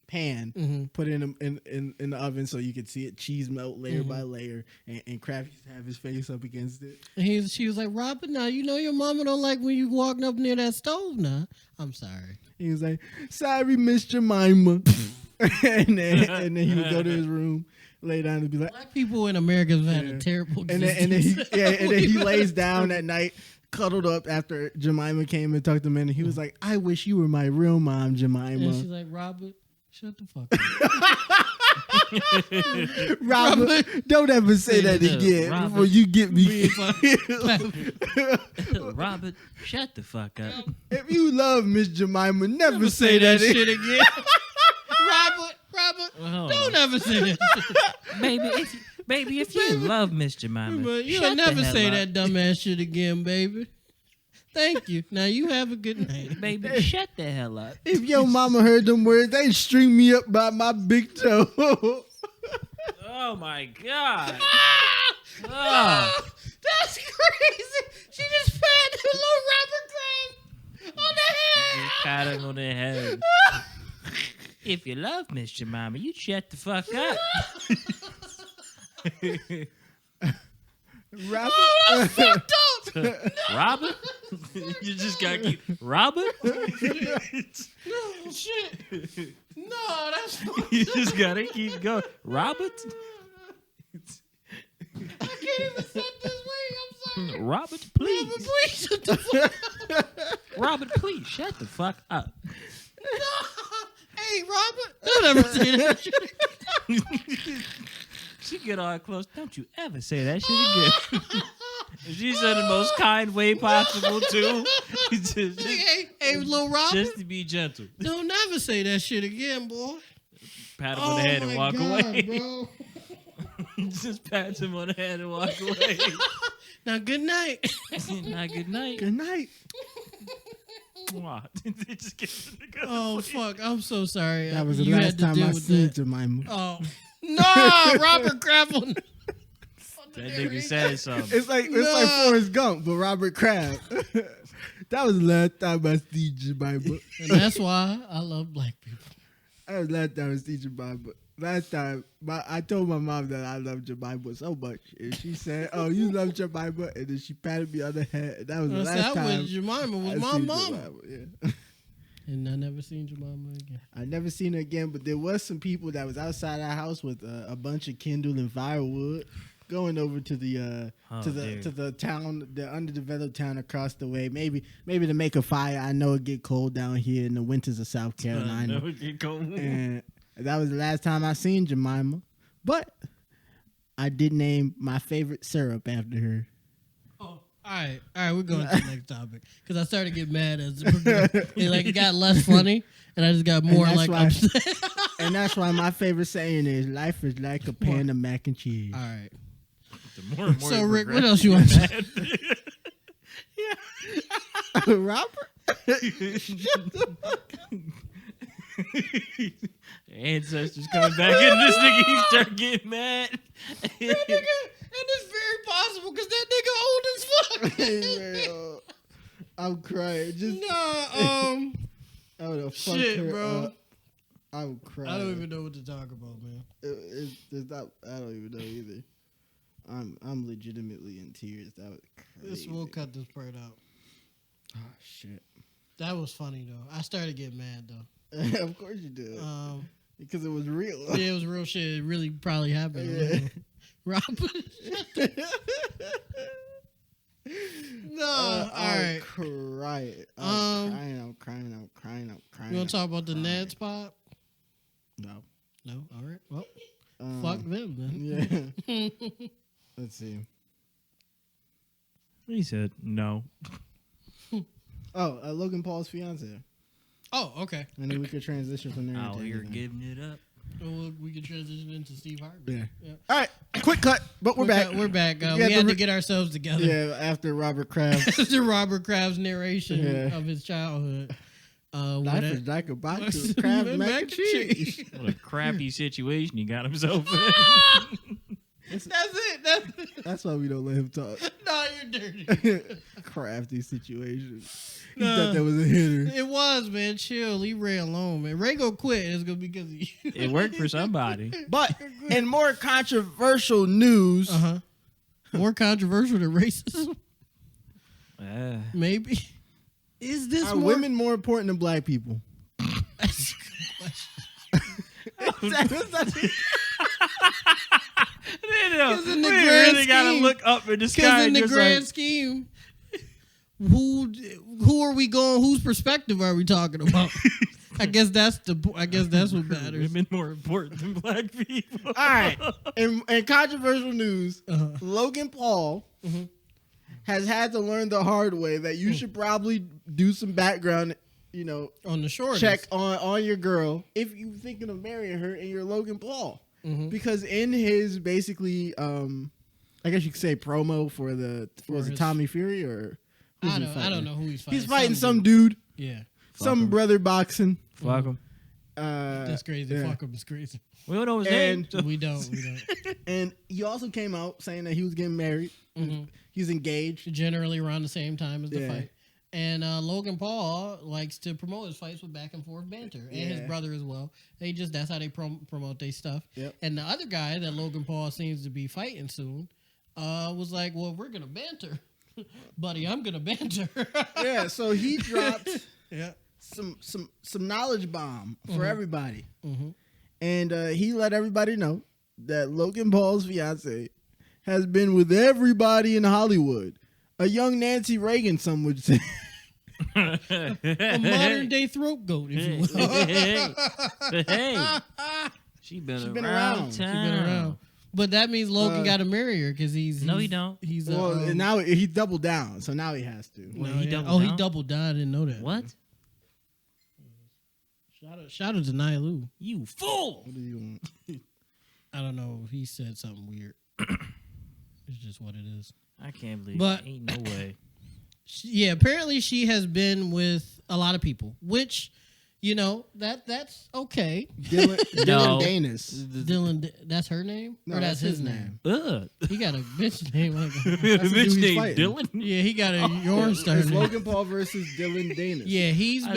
pan. Mm-hmm. Put it in the oven so you could see it cheese melt layer by layer. And Kraft used to have his face up against it. And she was like, Robert, now you know your mama don't like when you walking up near that stove. Now I'm sorry. He was like, sorry, Miss Jemima. and then he would go to his room, lay down, and be like, black people in America have had a terrible existence. and then he lays down at night, cuddled up after Jemima came and tucked him in, and he was like, I wish you were my real mom, Jemima. And she's like, Robert, shut the fuck up. Robert, don't ever say that again before you get me. Robert, shut the fuck up. If you love Miss Jemima, never say that shit again. Robert, don't ever say that shit. Baby, if you love Miss Jemima, but you'll never say that dumbass shit again, baby. Thank you. Now you have a good night. Baby, shut the hell up. If your mama heard them words, they'd string me up by my big toe. Oh my God. That's crazy. She just patted little Robert Kraft on the head. Just pat him on the head. If you love Miss Jemima, you shut the fuck up. Robert? Oh, that's fucked up. No. Robert? You just got to keep... Robert? No, shit. No, that's fucked You up. just got to keep going. Robert? I can't even say it this way. I'm sorry. Robert, please. Robert, please shut the fuck up. Robert, please shut the fuck up. No. Hey, Robert. Don't ever say that shit. She get all close. Don't you ever say that shit again. She said the most kind way possible, too. Hey, little Robert. Just to be gentle. Don't never say that shit again, boy. Pat him on the head and walk away. Bro. Just pat him on the head and walk away. Now, good night. Now, good night. Good night. They just get to the good Oh, fuck. I'm so sorry. That was the You last had to time deal I with seen that. Jemima. Oh. No, Robert Kraft. That nigga said something. It's like Forrest Gump, but Robert Kraft. That was the last time I seen Jemima. And that's why I love black people. That was the last time I seen Jemima. Last time, I told my mom that I love Jemima so much, and she said, "Oh, you love Jemima," and then she patted me on the head. And that was the last time. That was Jemima. Was my seen mama. Jemima, yeah. And I never seen Jemima again. I never seen her again, but there was some people that was outside our house with a bunch of kindle and firewood, going over to the to the town, the underdeveloped town across the way. Maybe to make a fire. I know it get cold down here in the winters of South Carolina. I know it get cold. And that was the last time I seen Jemima. But I did name my favorite syrup after her. Oh, all right, we're going to the next topic because I started getting mad as it got less funny, and I just got more upset. And that's why my favorite saying is, "Life is like a pan of mac and cheese." All right. The more and more So Rick, what else you want to say? Robert, ancestors coming back in this nigga, he start getting mad. And it's very possible because that nigga old as fuck. I'm crying. Just I would have fucked shit, her bro. up. I would cry. I don't even know what to talk about, man. It's not. I don't even know either. I'm legitimately in tears. That was crazy. We'll cut this part out. Oh shit. That was funny though. I started getting mad though. Of course you did. Because it was real. Yeah, it was real shit. It really probably happened. Yeah. Robert. No, all right. Crying. I'm crying. You want to talk about the Ned spot? No. No? All right. Well, fuck them then. Yeah. Let's see. He said no. Logan Paul's fiance. Oh, okay. And then we could transition from there. Out into here anything. giving it up. Well, we can transition into Steve Harvey. Yeah. All right. Quick cut. But we're back. We're back. We had to get ourselves together. Yeah. After Robert Kraft. After Robert Kraft's narration of his childhood. Life is like a box of Kraft mac and cheese. What a crappy situation he got himself in. That's it. That's why we don't let him talk. No, you're dirty. Crafty situation. He thought that was a hitter. It was, man. Chill. Leave Ray alone, man. Ray go quit. It's gonna be because of you. It worked for somebody. But in more controversial news, more controversial than racism, maybe. Is this are women more important than black people? That's a good question. We really gotta look up in the sky. Because in the grand scheme, who are we going? Whose perspective are we talking about? I guess that's what matters. Women more important than black people. All right. In controversial news, Logan Paul has had to learn the hard way that you should probably do some background, on the short check on your girl if you're thinking of marrying her and you're Logan Paul. Because in his basically, I guess you could say promo for his Tommy Fury or I don't know who he's fighting. He's fighting some dude. Yeah. Some brother boxing. Fuck him. That's crazy. Yeah. Fuck him is crazy. We don't know his name. We don't. And he also came out saying that he was getting married. He's engaged. Generally around the same time as the fight. And Logan Paul likes to promote his fights with back and forth banter, and his brother as well. That's how they promote their stuff. Yep. And the other guy that Logan Paul seems to be fighting soon was like, "Well, we're gonna banter, buddy. I'm gonna banter." Yeah. So he dropped some knowledge bomb for everybody, and he let everybody know that Logan Paul's fiance has been with everybody in Hollywood. A young Nancy Reagan, some would say. A modern day throat goat, if you will. Hey. She's been around. She's been around. But that means Logan got to marry her because he's no, he don't. He's and now he doubled down, so now he has to. He doubled down. I didn't know that. What? Shout out to Nia Lou. You fool! What do you want? I don't know. He said something weird. It's just what it is. I can't believe but, it. Ain't no way. Apparently she has been with a lot of people, which, that's okay. Dylan Danis. Dylan, that's her name? No, or that's his name? Ugh. He got a bitch name. Like bitch named Dylan? Yeah, he got a yarn star It's name. Logan Paul versus Dylan Danis. Yeah, he's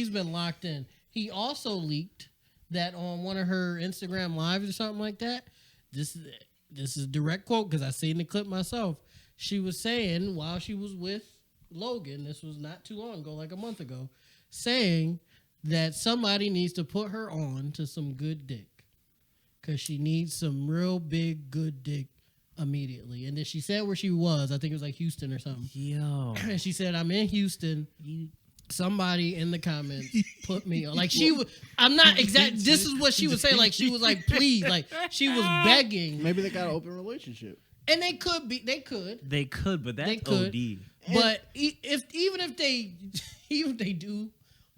been locked in. He also leaked that on one of her Instagram lives or something like that. This is a direct quote because I seen the clip myself. She was saying while she was with Logan, this was not too long ago, like a month ago, saying that somebody needs to put her on to some good dick because she needs some real big good dick immediately. And then she said where she was. I think it was like Houston or something. Yo. And she said, "I'm in Houston. Somebody in the comments put me on." Like she was, I'm not exact. This is what she was saying. Like she was like, please, like she was begging. Maybe they got an open relationship. And they could, but that's OD. But even if they do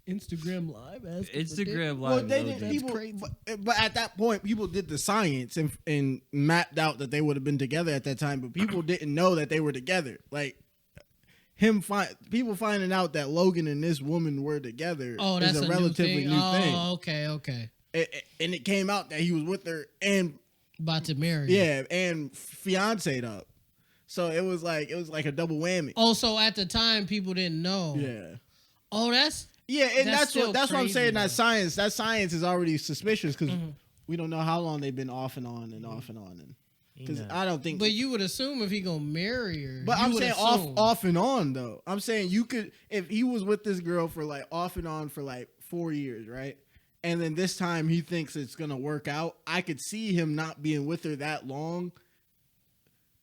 Instagram Live, Instagram well, Live. they is did, OG. people, crazy. but at that point, people did the science and mapped out that they would have been together at that time. But people didn't know that they were together. Like people finding out that Logan and this woman were together that's is a relatively new thing. Oh, okay. And it came out that he was with her and About to marry. and fiancéed up. So it was like a double whammy. Oh, so at the time people didn't know. Yeah. Oh, that's And that's still what I'm crazy, saying. though. That science is already suspicious because we don't know how long they've been off and on and off and on. Because I don't think. But you would assume if he gonna marry her. But you I'm would saying assume. off and on though. I'm saying you could if he was with this girl for like off and on for like 4 years, right? And then this time he thinks it's gonna work out. I could see him not being with her that long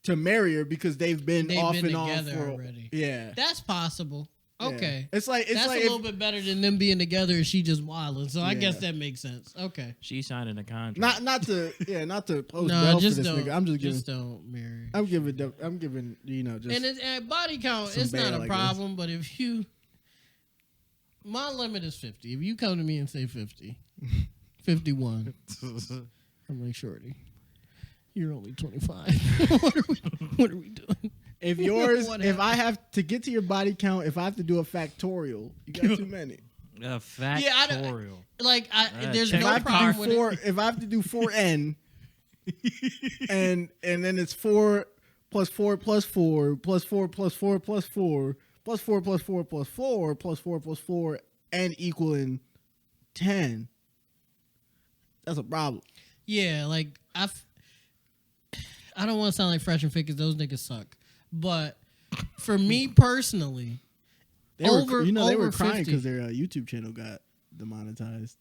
to marry her because they've been off and on together for already. Yeah. That's possible. Okay. It's like that's like a little bit better than them being together and she just wilding. So I Yeah. guess that makes sense. Okay. She signed a contract. not to post No, bail for just this don't. nigga. I'm just giving don't marry. I'm giving just And it's, at body count, some it's not bail, a I problem. But if you, my limit is 50. If you come to me and say 50, 51, I'm like, shorty, you're only 25. What are we doing? if if I have to get to your body count, if I have to do a factorial, you got too many. A factorial. There's check no my problem with it. If I have to do 4n, and then it's 4 plus 4 plus 4 plus 4 plus 4 plus 4 plus 4 plus 4 plus 4 plus 4 plus 4 and equaling 10. That's a problem. Yeah, like I don't want to sound like fresh and fit because those niggas suck. But for me personally, They were crying over because 50. their YouTube channel got demonetized.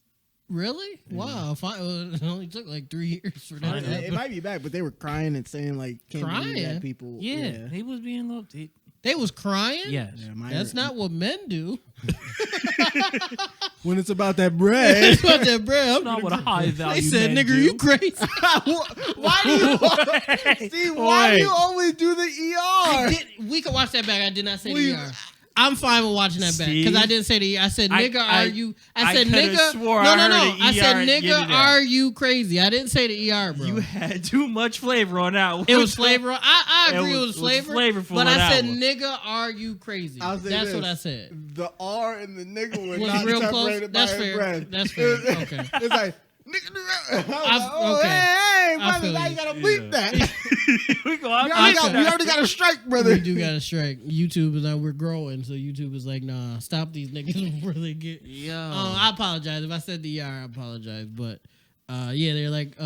Really? Yeah. Wow. It only took like 3 years for that. to It happen. might be back, but they were crying and saying like, "Can't believe Crying? that people." Yeah, he was being looked. They was crying? Yes. Yeah, That's not what men do. when it's about that bread. It's about that bread. That's not what a high value. They said, men nigga, do. you crazy. Why do you always do the ER? We can watch that back. I did not say Please. the ER. I'm fine with watching that back because I didn't say the ER. I said, nigga, I said, coulda nigga. swore No, I no, heard no. the I said, ER get nigga, it out. are you crazy? I didn't say the ER, bro. You had too much flavor on that one. It was flavor. I agree it was flavor. flavorful but on I that said, one. nigga, are you crazy? I'll say That's this. what I said. The R and the nigga were Was not real close? separated by That's her fair. breath. That's fair. Okay. It's like, nigga, I was like, oh, okay. hey, I brother, feel now you. you gotta bleep that. we go We out already got a strike, brother. We do got a strike. YouTube is like, we're growing, so YouTube is like, nah, stop these niggas before they get. Yo. I apologize if I said the ER. I apologize, but yeah, they're like,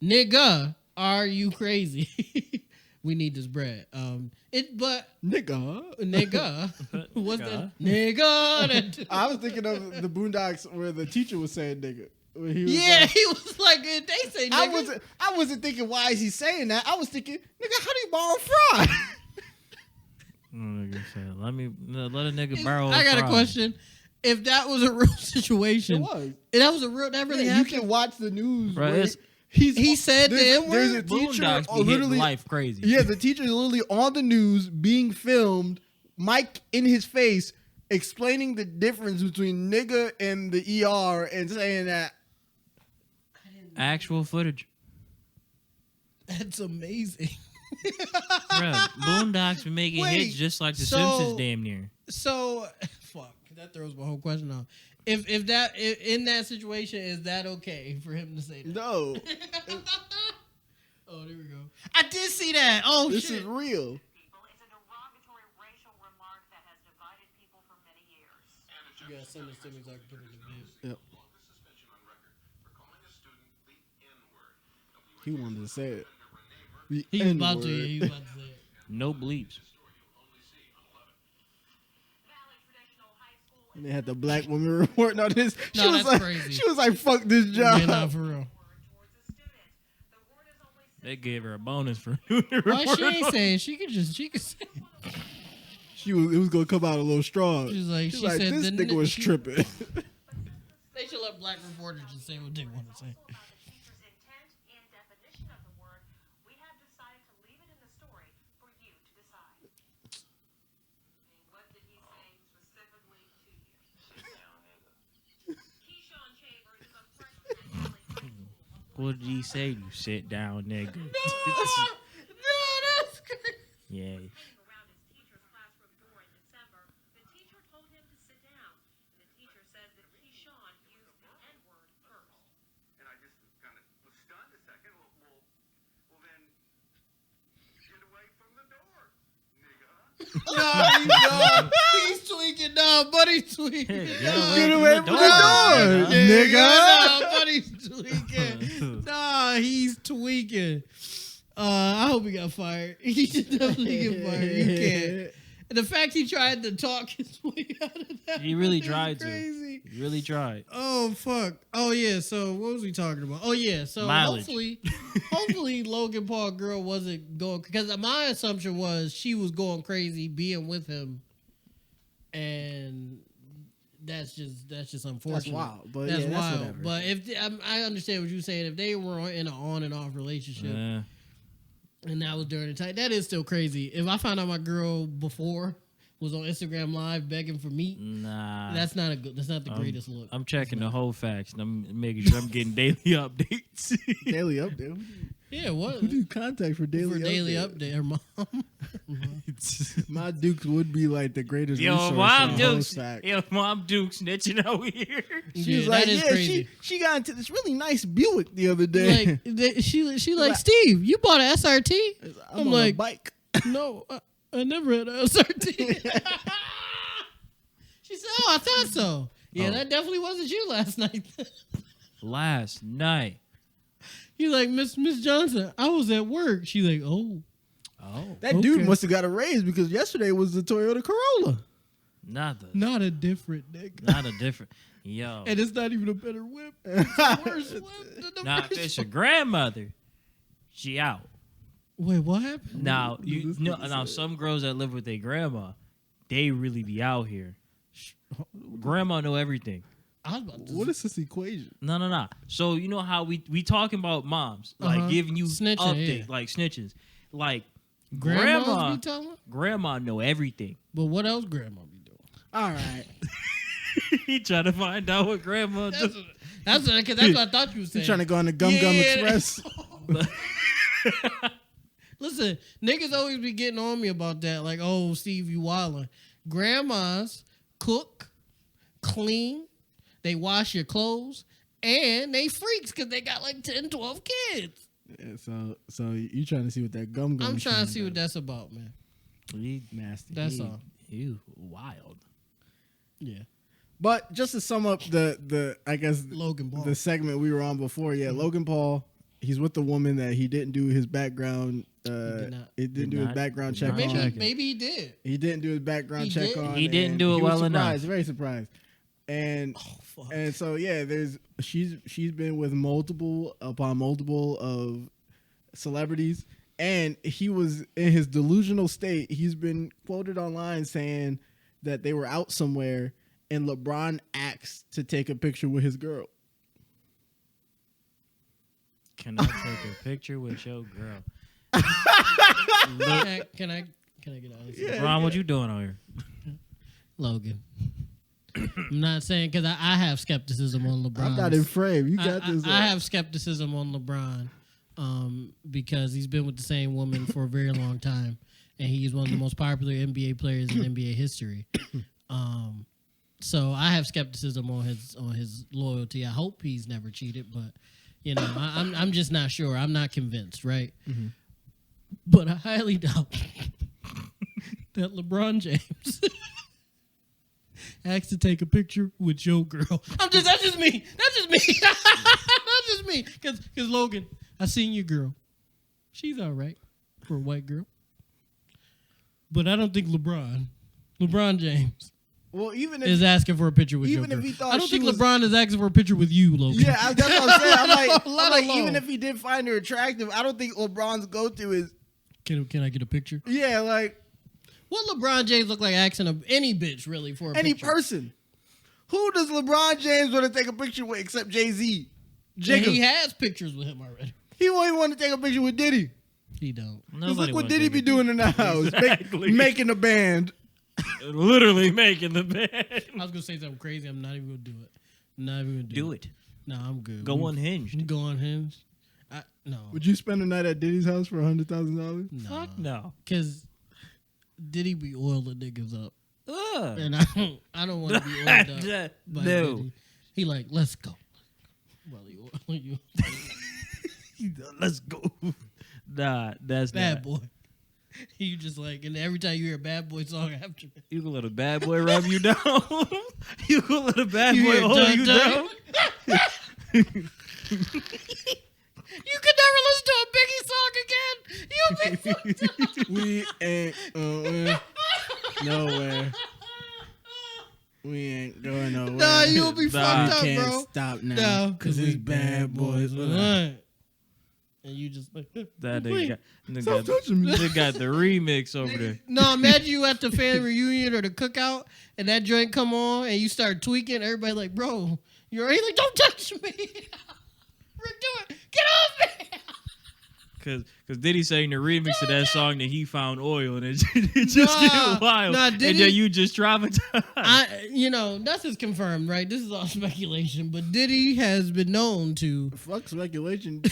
nigga, are you crazy? We need this bread. Nigga, what's that? Nigga. I was thinking of the Boondocks where the teacher was saying nigga. Where he was Yeah, like, he was like, they say nigga. I wasn't thinking, why is he saying that? I was thinking, nigga, how do you borrow fry? Let a nigga borrow. I got a question. If that was a real situation, It was. That really You happened. can watch the news. Bro, where it's- He said the there's N-word? a teacher Boondocks be literally hitting life crazy. Yeah, the teacher is literally on the news being filmed, mic in his face, explaining the difference between nigga and the ER and saying that. Actual footage. That's amazing. Bro, Boondocks be making Wait, hits just like the so- Simpsons damn near. So, fuck, that throws my whole question off. If in that situation, is that okay for him to say that? No, Oh, there we go. I did see that. Oh, this shit. is real. People is a derogatory racial remark that has divided people for many years. You gotta send this to me so I can put it in the video. Yep. He wanted to say it. The He was about N-word. to. Yeah, he was about to say it. No bleeps. Valley Traditional High School And they had the black woman reporting on this. No, was that's like, crazy. She was like, "Fuck this job." Yeah, nah, for real. word towards a student. The word is only They gave her a bonus for doing the Why report. she ain't saying? She could say. It was gonna come out a little strong. She's like, She's she like, said this the nigga was tripping. They should let black reporters just say what they want to say. about the teacher's intent and definition of the word. We have decided to leave it in the story for you to decide. What did he say? You sit down, nigga. No, that's crazy. Yeah. Around his teacher's classroom door in December, the teacher told him to sit down. The teacher says that Keyshawn used the N-word first. And I just kind of was stunned a second. Well, then get away from the door, nigga. He's tweaking. Nah, buddy's tweaking. Get away from the door, nigga. Nah, buddy's tweaking. Nah, he's tweaking. I hope he got fired. He should definitely get fired. You can't. And the fact he tried to talk his way out of that. He really tried to. Crazy. He really tried. Oh, fuck. Oh, yeah. So what was we talking about? Oh, yeah. So Mileage. hopefully Logan Paul girl wasn't going, because my assumption was she was going crazy being with him. And that's just unfortunate. That's wild. But That's yeah, that's wild. whatever. But if I understand what you're saying, if they were in an on and off relationship, Yeah. and that was during the time, that is still crazy. If I found out my girl before was on Instagram Live begging for meat, Nah. that's not the greatest look. I'm checking the whole facts and I'm making sure I'm getting daily updates. Daily update. Yeah, what? Who do you contact for daily update? Her mom. My Dukes would be like the greatest Yo, resource. Mom on Dukes. Host Yo, Mom Dukes snitching over here. She was Yeah, like, that is yeah, crazy. she got into this really nice Buick the other day. Like she like, Steve, you bought an SRT? I'm I'm on like, a bike. no, I never had an SRT. She said, oh, I thought so. Yeah, Oh. that definitely wasn't you last night. Last night. He's like, Miss Johnson, I was at work. She's like, oh. That dude Okay. must have got a raise because yesterday was the Toyota Corolla. Not Not a different nigga. a different. Yo. And it's not even a better whip. It's a worse whip than the Now, if first it's your one. grandmother, she out. Wait, what happened? Now, This now nigga some girls that live with their grandma, they really be out here. Grandma know everything. I was about to What is this equation? No. So you know how we talking about moms, like Uh-huh. giving you Snitching, updates, yeah. like snitches. Like Grandmas be telling? grandma know everything. But what else grandma be doing? All right. He trying to find out what grandma That's do. that's what I thought you were You saying. trying to go on the Gum Gum Yeah. Express? Listen, niggas always be getting on me about that. Like, oh, Steve, you wildin'. Grandmas cook, clean, they wash your clothes, and they freaks because they got like 10, 12 kids. Yeah, so you trying to see what that Gum Gum? I'm trying to shit see what does. that's about, man. Nasty. That's all. You wild. Yeah. But just to sum up the I guess Logan Paul. the segment we were on before, yeah, Logan Paul, he's with the woman that he didn't do his background. did not. He didn't do his background check not on. check. Maybe he did. He didn't do his background He check didn't? on. He didn't and do it he was well enough. surprised, very surprised. And Fuck. and so yeah, she's been with multiple upon multiple of celebrities, and he was in his delusional state. He's been quoted online saying that they were out somewhere and LeBron asked to take a picture with his girl. Can I take a picture with your girl? Can I get out of here? Yeah. Ron, what you doing out here? Logan. I'm not saying because I have skepticism on LeBron. I'm not in frame. You got this. I have skepticism on LeBron because he's been with the same woman for a very long time, and he's one of the most popular NBA players in NBA history. So I have skepticism on his loyalty. I hope he's never cheated, but you know, I'm just not sure. I'm not convinced, right? Mm-hmm. But I highly doubt that LeBron James asked to take a picture with your girl. That's just me. That's just me. Because Logan, I seen your girl. She's all right for a white girl. But I don't think LeBron James, well, even is if asking for a picture with even your if girl. he thought I don't she think was- LeBron is asking for a picture with you, Logan. yeah, that's what I'm saying. I'm like, Let alone. even if he did find her attractive, I don't think LeBron's go-to is Can I get a picture? yeah, like What LeBron James look like asking any bitch really for a any picture? person. Who does LeBron James want to take a picture with except Jay-Z? And Jigga. he has pictures with him already. He won't even want to take a picture with Diddy. He don't. Because look what Diddy be doing in the house. Exactly. Making a band. Literally making the bed. I was gonna say something crazy. I'm not even gonna do it. I'm not even gonna Do it. No, I'm good. Go unhinged. Go unhinged. No. Would you spend a night at Diddy's house for $100,000? Nah. Fuck no. Because Diddy be oiling niggas up. Ugh. And I don't want to be oiled up. by No. Diddy. He like, let's go. Well, he oiling you. Let's go. Nah, that's Bad not. boy. You just like, and every time you hear a bad boy song after that. You gonna let a bad boy rub you down? You gonna let a bad You boy hear hold dun, you dun. down? You could never listen to a Biggie song again. You'll be fucked up. We ain't going nowhere. We ain't going nowhere. Nah, you'll be Nah. fucked up, Can't bro. stop now. No, Because it's bad boys. Right. And you just like, That wait. Stop touching me. they got the remix over there. No, imagine you at the family reunion or the cookout, and that joint come on, and you start tweaking. Everybody like, bro, you're already like, don't touch me. Rick, do it. Get off me. Cause Diddy sang the remix of that song that he found oil and it just Nah, get wild. nah, and Diddy- then you just traumatized. That's just confirmed, right? This is all speculation, but Diddy has been known to. Fuck speculation.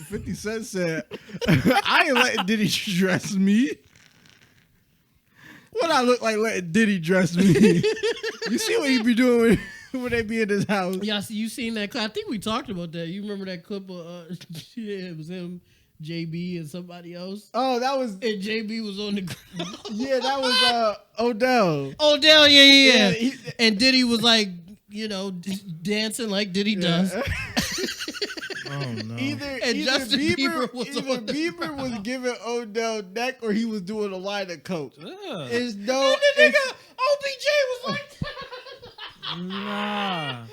50 Cent said, I ain't letting Diddy dress me. What I look like letting Diddy dress me? You see what he be doing when they be in his house? Yeah, you seen that clip? I think we talked about that. You remember that clip of yeah, it was him, JB, and somebody else. Oh, that was, And JB was on the ground. yeah, that was Odell. Odell, yeah. he- And Diddy was like, dancing like Diddy does. Oh no. Either Justin Bieber was either on the Bieber was giving Odell neck or he was doing a line of coke. Ugh. It's no. And the it's- nigga OBJ was like, Nah.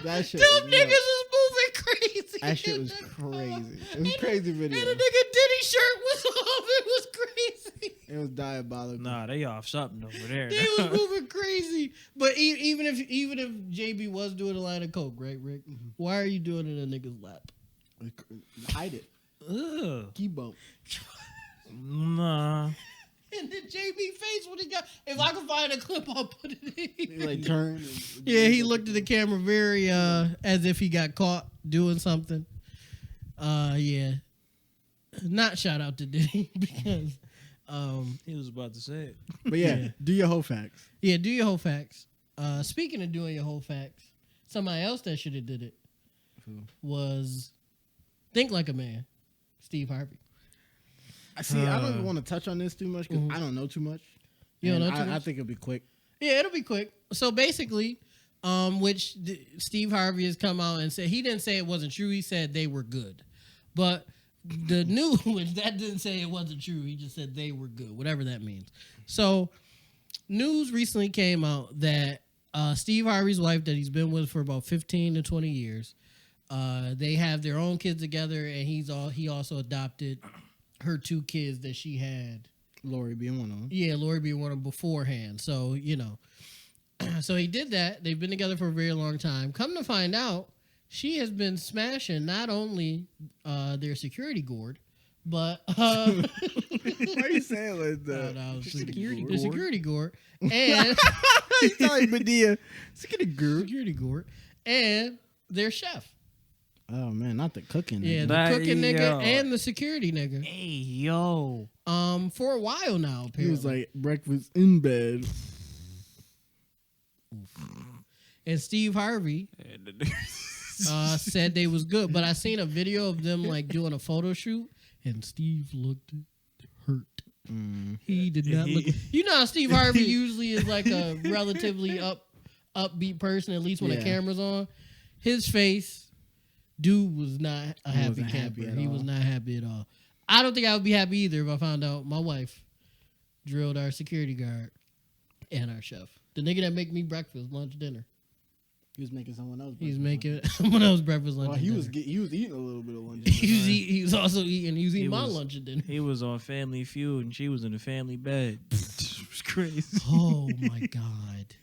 That shit them was niggas nuts. is moving crazy. That shit was crazy. It was a crazy video. And the nigga Diddy shirt was off. It was crazy. It was diabolical. Nah, they off something over there. They was moving crazy. But even if JB was doing a line of coke, right, Rick? Why are you doing it in a nigga's lap? Hide it. Ugh. Key bump. Nah. And then JB face when he got. If I can find a clip, I'll put it in. He like turned. Yeah, he looked at the camera very as if he got caught doing something. Yeah. Not shout out to Diddy because He was about to say it. But yeah, do your whole facts. yeah, do your whole facts. Speaking of doing your whole facts, somebody else that should have did it was Think Like a Man, Steve Harvey. See, I don't want to touch on this too much because I don't know too much. You don't And know too I much? think it'll be quick. Yeah, it'll be quick. So basically, Steve Harvey has come out and said he didn't say it wasn't true. He said they were good, but the news that didn't say it wasn't true. He just said they were good, whatever that means. So news recently came out that Steve Harvey's wife that he's been with for about 15 to 20 years, they have their own kids together, and he also adopted her two kids that she had. Lori being one of them. Yeah, Lori being one of them beforehand. So, so he did that. They've been together for a very long time. Come to find out, she has been smashing not only their security guard, but Why are you saying like that? the security guard and He's telling Medea, security girl. security guard and their chef. Oh man, not the cooking. Yeah, the That- cooking nigga yo. and the security nigga. Hey, yo. For a while now, apparently. He was like breakfast in bed. And Steve Harvey said they was good, but I seen a video of them like doing a photo shoot, and Steve looked hurt. He did not look. You know how Steve Harvey usually is like a relatively upbeat person, at least when the Yeah. camera's on. His face, dude, was not a happy wasn't camper. happy at He all. was not happy at all. I don't think I would be happy either if I found out my wife drilled our security guard and our chef. The nigga that make me breakfast, lunch, dinner. He was making someone else. He's breakfast. making someone else breakfast, lunch, Well, and he dinner. was eating a little bit of lunch. He was also eating. He was eating He my was- lunch and dinner. He was on Family Feud and she was in the family bed. It was crazy. Oh my god.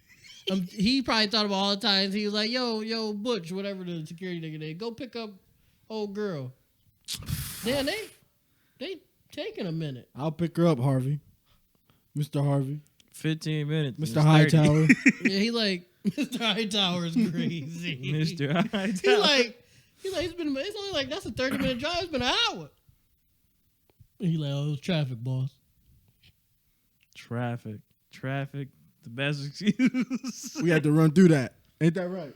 He probably thought about all the times he was like, "Yo, Butch, whatever the security nigga did, go pick up old girl." Damn, they taking a minute. I'll pick her up, Harvey. Mr. Harvey. 15 minutes. Mr. It's 30. Hightower. Yeah, he like Mr. Hightower is crazy. Mr. Hightower. He like He's like, it's only like, that's a 30-minute drive. It's been an hour. He like, oh, it was traffic, boss. Traffic, the best excuse. We had to run through that. Ain't that right?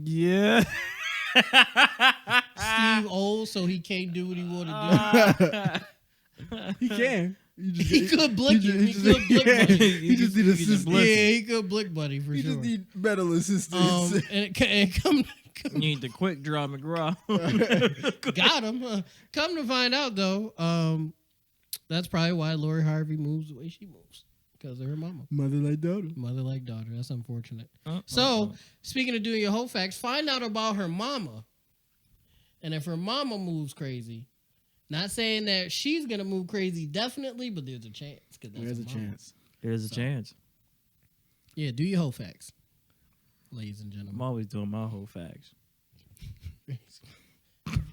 Yeah. Steve old, so he can't do what he want to do. He can. He could blick you. He could blick buddy. He just need assistance. Yeah, he could blick buddy for He sure. just need medical assistance. And come You need the quick draw McGraw. got him. Come to find out, though, that's probably why Lori Harvey moves the way she moves. Because of her mama. Mother like daughter. Mother like daughter. That's unfortunate. So, speaking of doing your whole facts, find out about her mama. And if her mama moves crazy, not saying that she's going to move crazy definitely, but there's a chance. There's a chance. There's a chance. Yeah, do your whole facts, ladies and I'm gentlemen. always doing my whole facts.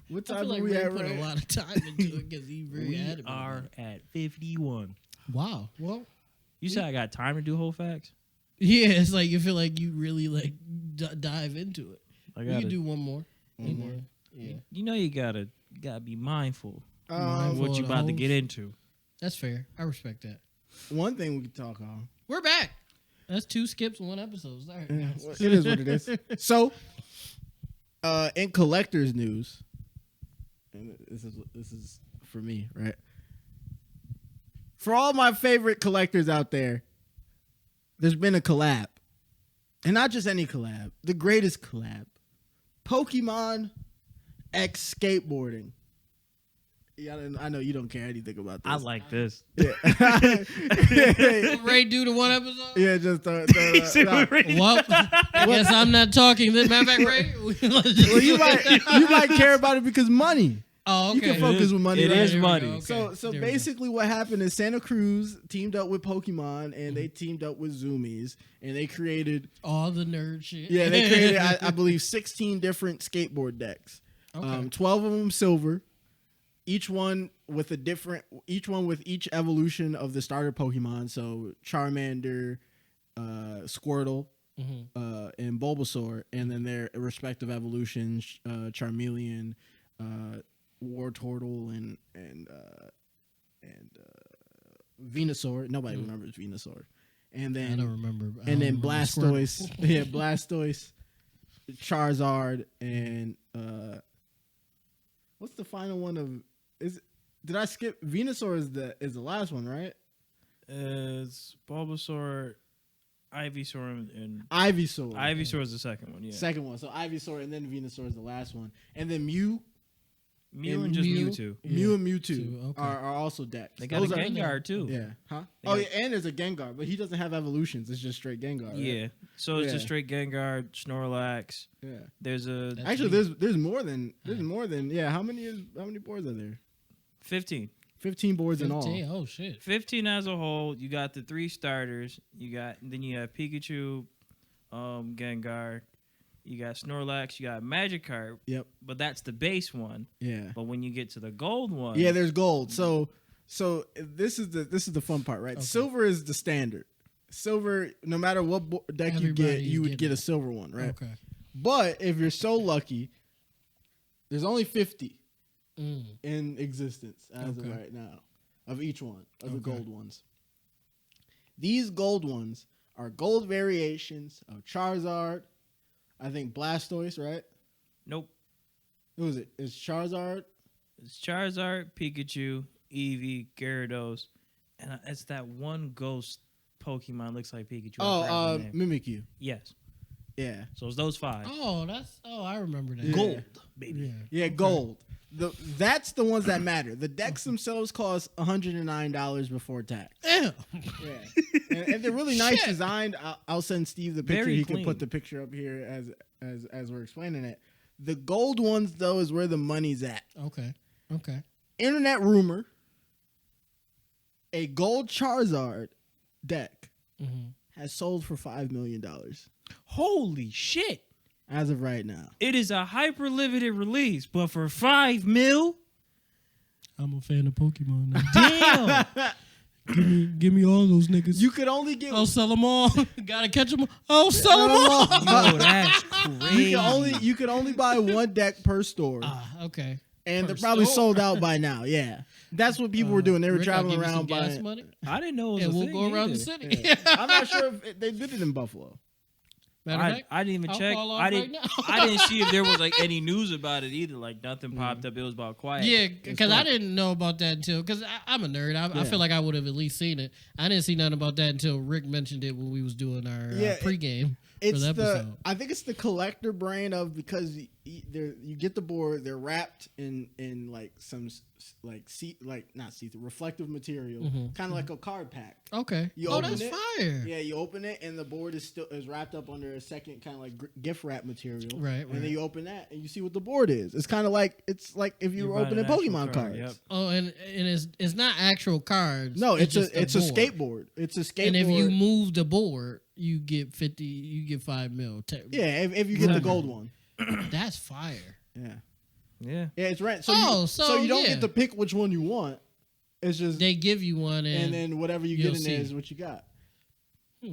What I time feel like are we Ray at, put Ray? a lot of time into it because he very We adamant. are at 51. Wow. Well, You said I got time to do whole facts? yeah, it's like you feel like you really like dive into it. I We gotta can do one more. One more. Yeah. You know you gotta be mindful of Mindful what of you the about to host. get into. That's fair. I respect that. One thing we can talk on. We're back. That's 2 skips, 1 episode. Sorry. Yeah, well, it is what it is. So, in collector's news, and this is for me, right? For all my favorite collectors out there, there's been a collab, and not just any collab, the greatest collab: Pokemon X skateboarding. Yeah, I know you don't care anything about this. I like this. Yeah. Ray do the 1 episode? Yeah, just Well, I guess I'm not talking. Matter of fact, Ray. well, you might care about it because money. Oh, You okay. can focus with money. It right? is There we money. go. Okay. So There we go. basically, what happened is Santa Cruz teamed up with Pokemon, and they teamed up with Zoomies, and they created. all the nerd shit. Yeah, they created, I believe, 16 different skateboard decks. Okay. 12 of them silver. Each one with each evolution of the starter Pokemon. So Charmander, Squirtle, and Bulbasaur, and then their respective evolutions: Charmeleon, Wartortle, and Venusaur. Nobody remembers Venusaur. And then I don't remember. I and don't then remember Blastoise, yeah, Blastoise, Charizard, and what's the final one of? Did I skip? Venusaur is the last one, right? It's Bulbasaur, Ivysaur, and Ivysaur. Ivysaur is the second one. Yeah, Second one. So Ivysaur and then Venusaur is the last one, and then Mew Mew and just Mew. Mewtwo. Mew and Mewtwo Two, okay. are also decks. They got Those a are- Gengar too. Yeah. Huh? They Oh got- yeah, and there's a Gengar, but he doesn't have evolutions. It's just straight Gengar. Right? Yeah. So it's Yeah. just straight Gengar, Snorlax. Yeah. There's a That's Actually, me. there's more than yeah. How many boards are there? 15. 15 boards in all. 15. Oh shit. 15 as a whole. You got the 3 starters. Then you have Pikachu, Gengar. You got Snorlax. You got Magikarp. Yep. But that's the base one. Yeah. But when you get to the gold one, Yeah, there's gold. So this is the fun part, right? Okay. Silver is the standard. Silver, no matter what deck you get, Everybody's you would getting get a it. silver one, right? Okay. But if you're so lucky, there's only 50 Mm. in existence as Okay. of right now of each one of the Okay. gold ones. These gold ones are gold variations of Charizard, I think Blastoise, right? nope. Who is it? It's Charizard. It's Charizard, Pikachu, Eevee, Gyarados, and it's that one ghost Pokemon looks like Pikachu. I forgot the name. Mimikyu. Yes. Yeah. So it's those 5. I remember that. Yeah. Gold, baby. Yeah. Yeah, gold. That's the ones that matter. The decks themselves cost $109 before tax. Damn. Yeah, and they're really nice Shit. designed. I'll send Steve the picture. Very He can clean. put the picture up here as we're explaining it. The gold ones though is where the money's at. Okay. Internet rumor: a gold Charizard deck has sold for $5 million Holy shit. as of right now. It is a hyper limited release, but for $5 mil? I'm a fan of Pokemon now. Damn. Give me all those niggas. You could only get. I'll sell them all. Gotta catch them. I'll sell them all. Yo, that's crazy. You could only buy one deck per store, Okay. and per they're probably store? sold out by now. Yeah, that's what people were doing. They were Rick, I'll traveling give you some around gas buying. money, I didn't know it was and a we'll thing go around the either. city. Yeah. I'm not sure if they did it in Buffalo. Matter of fact, I didn't even I'll check. call off I didn't. right now. I didn't see if there was like any news about it either. Like nothing popped up. It was about quiet. yeah, because I didn't know about that until because I'm a nerd. I feel like I would have at least seen it. I didn't see nothing about that until Rick mentioned it when we was doing our pregame for It's the episode. I think it's the collector brand of because you get the board. They're wrapped in like some not see-through reflective material, kind of like a card pack. Okay. You Oh, open that's it. fire. Yeah, you open it and the board is wrapped up under a second kind of like gift wrap material. Right, And then right. you open that and you see what the board is. It's kind of like if you You're were buying opening an actual Pokemon card, cards. yep. Oh, and it's not actual cards. No, it's a just board. skateboard. It's a skateboard. And if you move the board, you get 50. You get $5 mil. yeah, if you get the gold one. That's fire. Yeah. Yeah. Yeah, it's rent. So So, you don't yeah. get to pick which one you want. It's just They give you one, and then whatever you you'll get in there see. is what you got. That's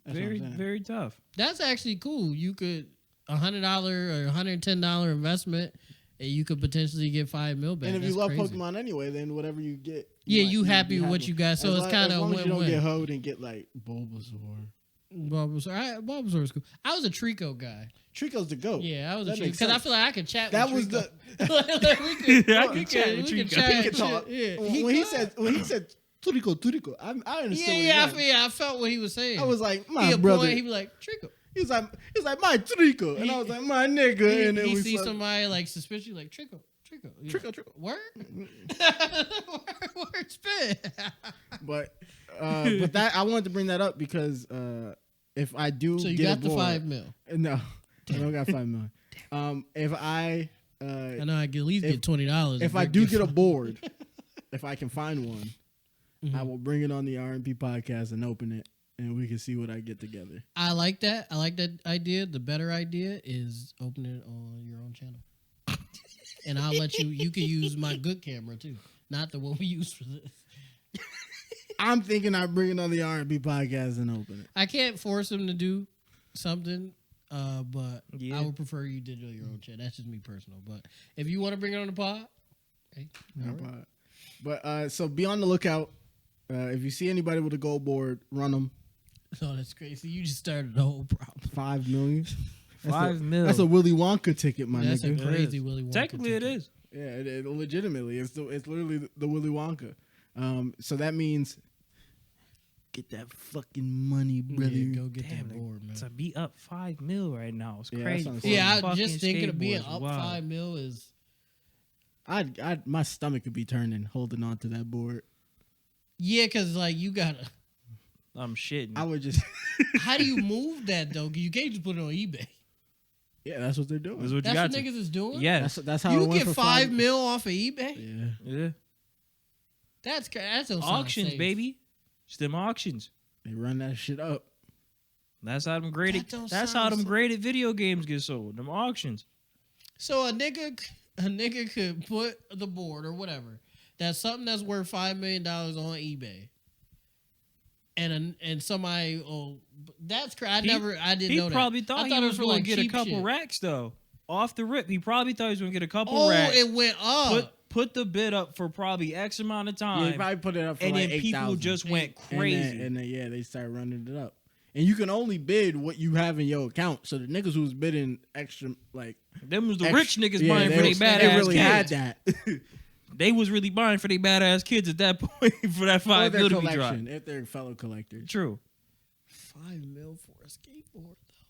what I'm Very, saying. very tough. that's actually cool. You could $100 or $110 investment, and you could potentially get $5 mil back. And if That's you love crazy. Pokemon anyway, then whatever you get, Yeah, might- you be happy with what you got, so As it's long- kinda as long as you don't win-win. get hoed and get like Bulbasaur. Bulbasaur was cool. I was a Trico guy. Trico's the goat. Yeah, I was a That Trico makes because I sense. feel like I could chat. That with was Trico. the we could, I can chat with we could Trico. chat he could and talk. shit. Yeah, When he said Trico, I understood. yeah, what he meant. I felt what he was saying. I was like, he my a brother. Point, he was like Trico. He was like my Trico, and I was like my nigga. And then He we see slept. somebody like suspicious, like Trico. Yeah. Trico. Word. Word spit. But that I wanted to bring that up because if I do So you get got a the board, $5 mil. No, I don't got $5 million. If I I know I could at least get $20. if I do get a board, if I can find one, Mm-hmm. I will bring it on the R&P podcast and open it, and we can see what I get together. I like that. I like that idea. The better idea is opening it on your own channel. And I'll let you can use my good camera too. Not the one we use for this. I'm thinking I bring it on the R&B podcast and open it. I can't force him to do something, but Yeah. I would prefer you did it on your own channel. That's just me personal. But if you want to bring it on the pod, hey, all right. But so be on the lookout. If you see anybody with a gold board, run them. No, that's crazy. You just started the whole problem. $5 million. $5 million. That's a Willy Wonka ticket, my That's a nigga. crazy Willy Wonka. Technically, it ticket. is. Yeah, it legitimately, it's literally the Willy Wonka. So that means get that fucking money, brother. Yeah, go get Damn, that board, man. To be up $5 million right now is Yeah, crazy. that's what I'm for saying. Yeah, I fucking just thinking of being skateboards. up Wow. $5 million is. My stomach could be turning holding on to that board. Yeah, because like you gotta. I'm shitting. I would just, How do you move that though? 'Cause you can't just put it on eBay. yeah, that's what they're doing. That's what you That's got what to. niggas is doing. Yes. That's how You it went get for $5 million off of eBay. Yeah, Yeah. That's don't sound Auctions, safe. baby. It's them auctions. they run that shit up. That's how them graded. That don't That's sound how them so- graded video games get sold. Them auctions. So a nigga could put the board or whatever. That's something that's worth $5 million on eBay. And somebody, that's crazy. I didn't know that. He probably thought I he thought it was for, going like, to get a cheap couple shit. racks though. Off the rip, he probably thought he was going to get a couple Oh, racks. it went up. Put the bid up for probably X amount of Yeah, time. they probably put it up for and like then people 8,000. just went And crazy. then yeah, they started running it up. And you can only bid what you have in your account. So the niggas who was bidding extra, like Them was the extra- rich niggas yeah, buying they for their was- badass They really kids. had that. They was really buying for their badass kids at that point for that Or $5 their million to be dropped. collection, if they're fellow collectors. True. $5 million for a skateboard though.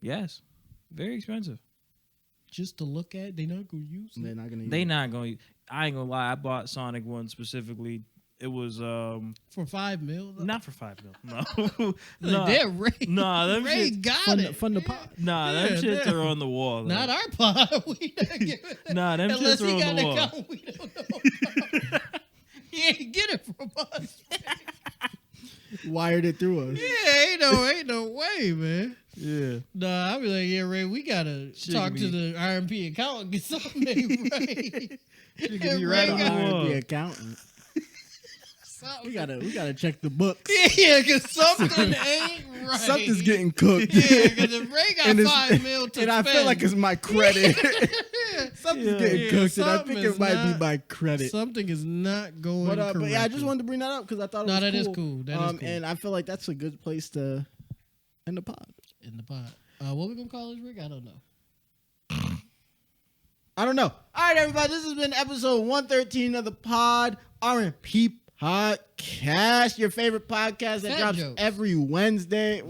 Yes. Very expensive. Just to look at, they not gonna use it. They're not gonna. They use it. not going. I ain't gonna lie. I bought Sonic one specifically. It was For $5 million. not for $5 million. No, Like, they're Ray. Nah, them Ray shits- got it. Fun to Yeah. pop. nah, them Yeah, shits damn. are on the wall. though. Not our pod. We not giving Nah, them Unless shits he are got on the an wall. account, we don't know. He ain't get it from us. Wired it through us. Yeah, ain't no way, man. Yeah. Nah, I'll be like, yeah, Ray, we gotta Shit talk can to be- the R&P account and get something named Ray. Shit can be Ray right on got- the wall. The accountant. something. We gotta check the books. Yeah, because something ain't right. Something's getting cooked. Yeah, because if Ray got And it's- $5 million to and I feel like it's my credit. Something's getting cooked, and I think it might be my credit. Something is not going correctly. But yeah, I just wanted to bring that up because I thought it was that cool. is cool. That is cool. And I feel like that's a good place to end the pod. In the pot. What we gonna call this, Rick? I don't know. I don't know. All right, everybody. This has been episode 113 of the Pod R&P podcast. Your favorite podcast that Fat drops jokes. every Wednesday.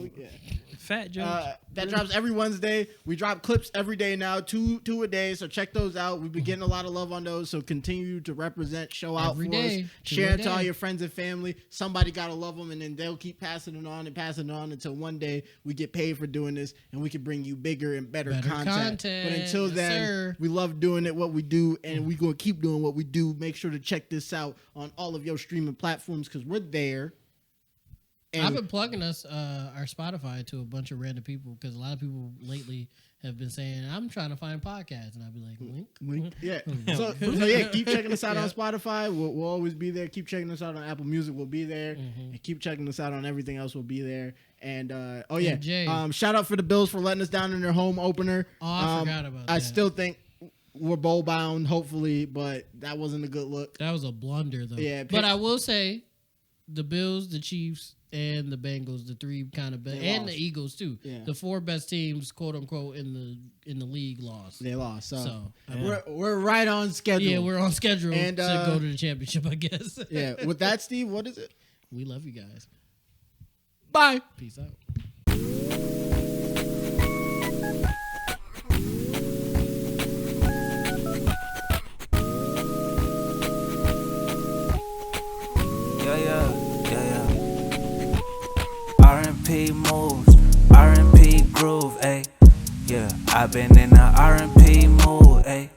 Fat jokes. That drops every Wednesday. We drop clips every day now, two a day. So check those out. We've been getting a lot of love on those. So continue to represent, show out Every for day. us, Two share a it to all day. your friends and family. Somebody gotta love them, and then they'll keep passing it on until one day we get paid for doing this, and we can bring you bigger and better content. But until Yes, then, sir. we love doing it, what we do, and we gonna keep doing what we do. Make sure to check this out on all of your streaming platforms because we're there. And I've been plugging us our Spotify to a bunch of random people because a lot of people lately have been saying I'm trying to find podcasts, and I'll be like, link. Yeah. So yeah, keep checking us out on Yeah. Spotify. We'll always be there. Keep checking us out on Apple Music. We'll be there. And keep checking us out on everything else. We'll be there. And And Jay. shout out for the Bills for letting us down in their home opener. Oh, I forgot about I that. still think we're bowl bound, hopefully, but that wasn't a good look. That was a blunder, though. Yeah, but I will say, the Bills, the Chiefs, and the Bengals, the three kind of best, They and lost. the Eagles too. Yeah. The four best teams, quote unquote, in the league lost. They lost. So, So, we're right on schedule. yeah, we're on schedule And, to go to the championship, I guess. yeah. With that, Steve, what is it? We love you guys. Bye. Peace out. Yeah. R&P moves, R&P groove, ayy. Yeah, I've been in the R&P mood, ayy.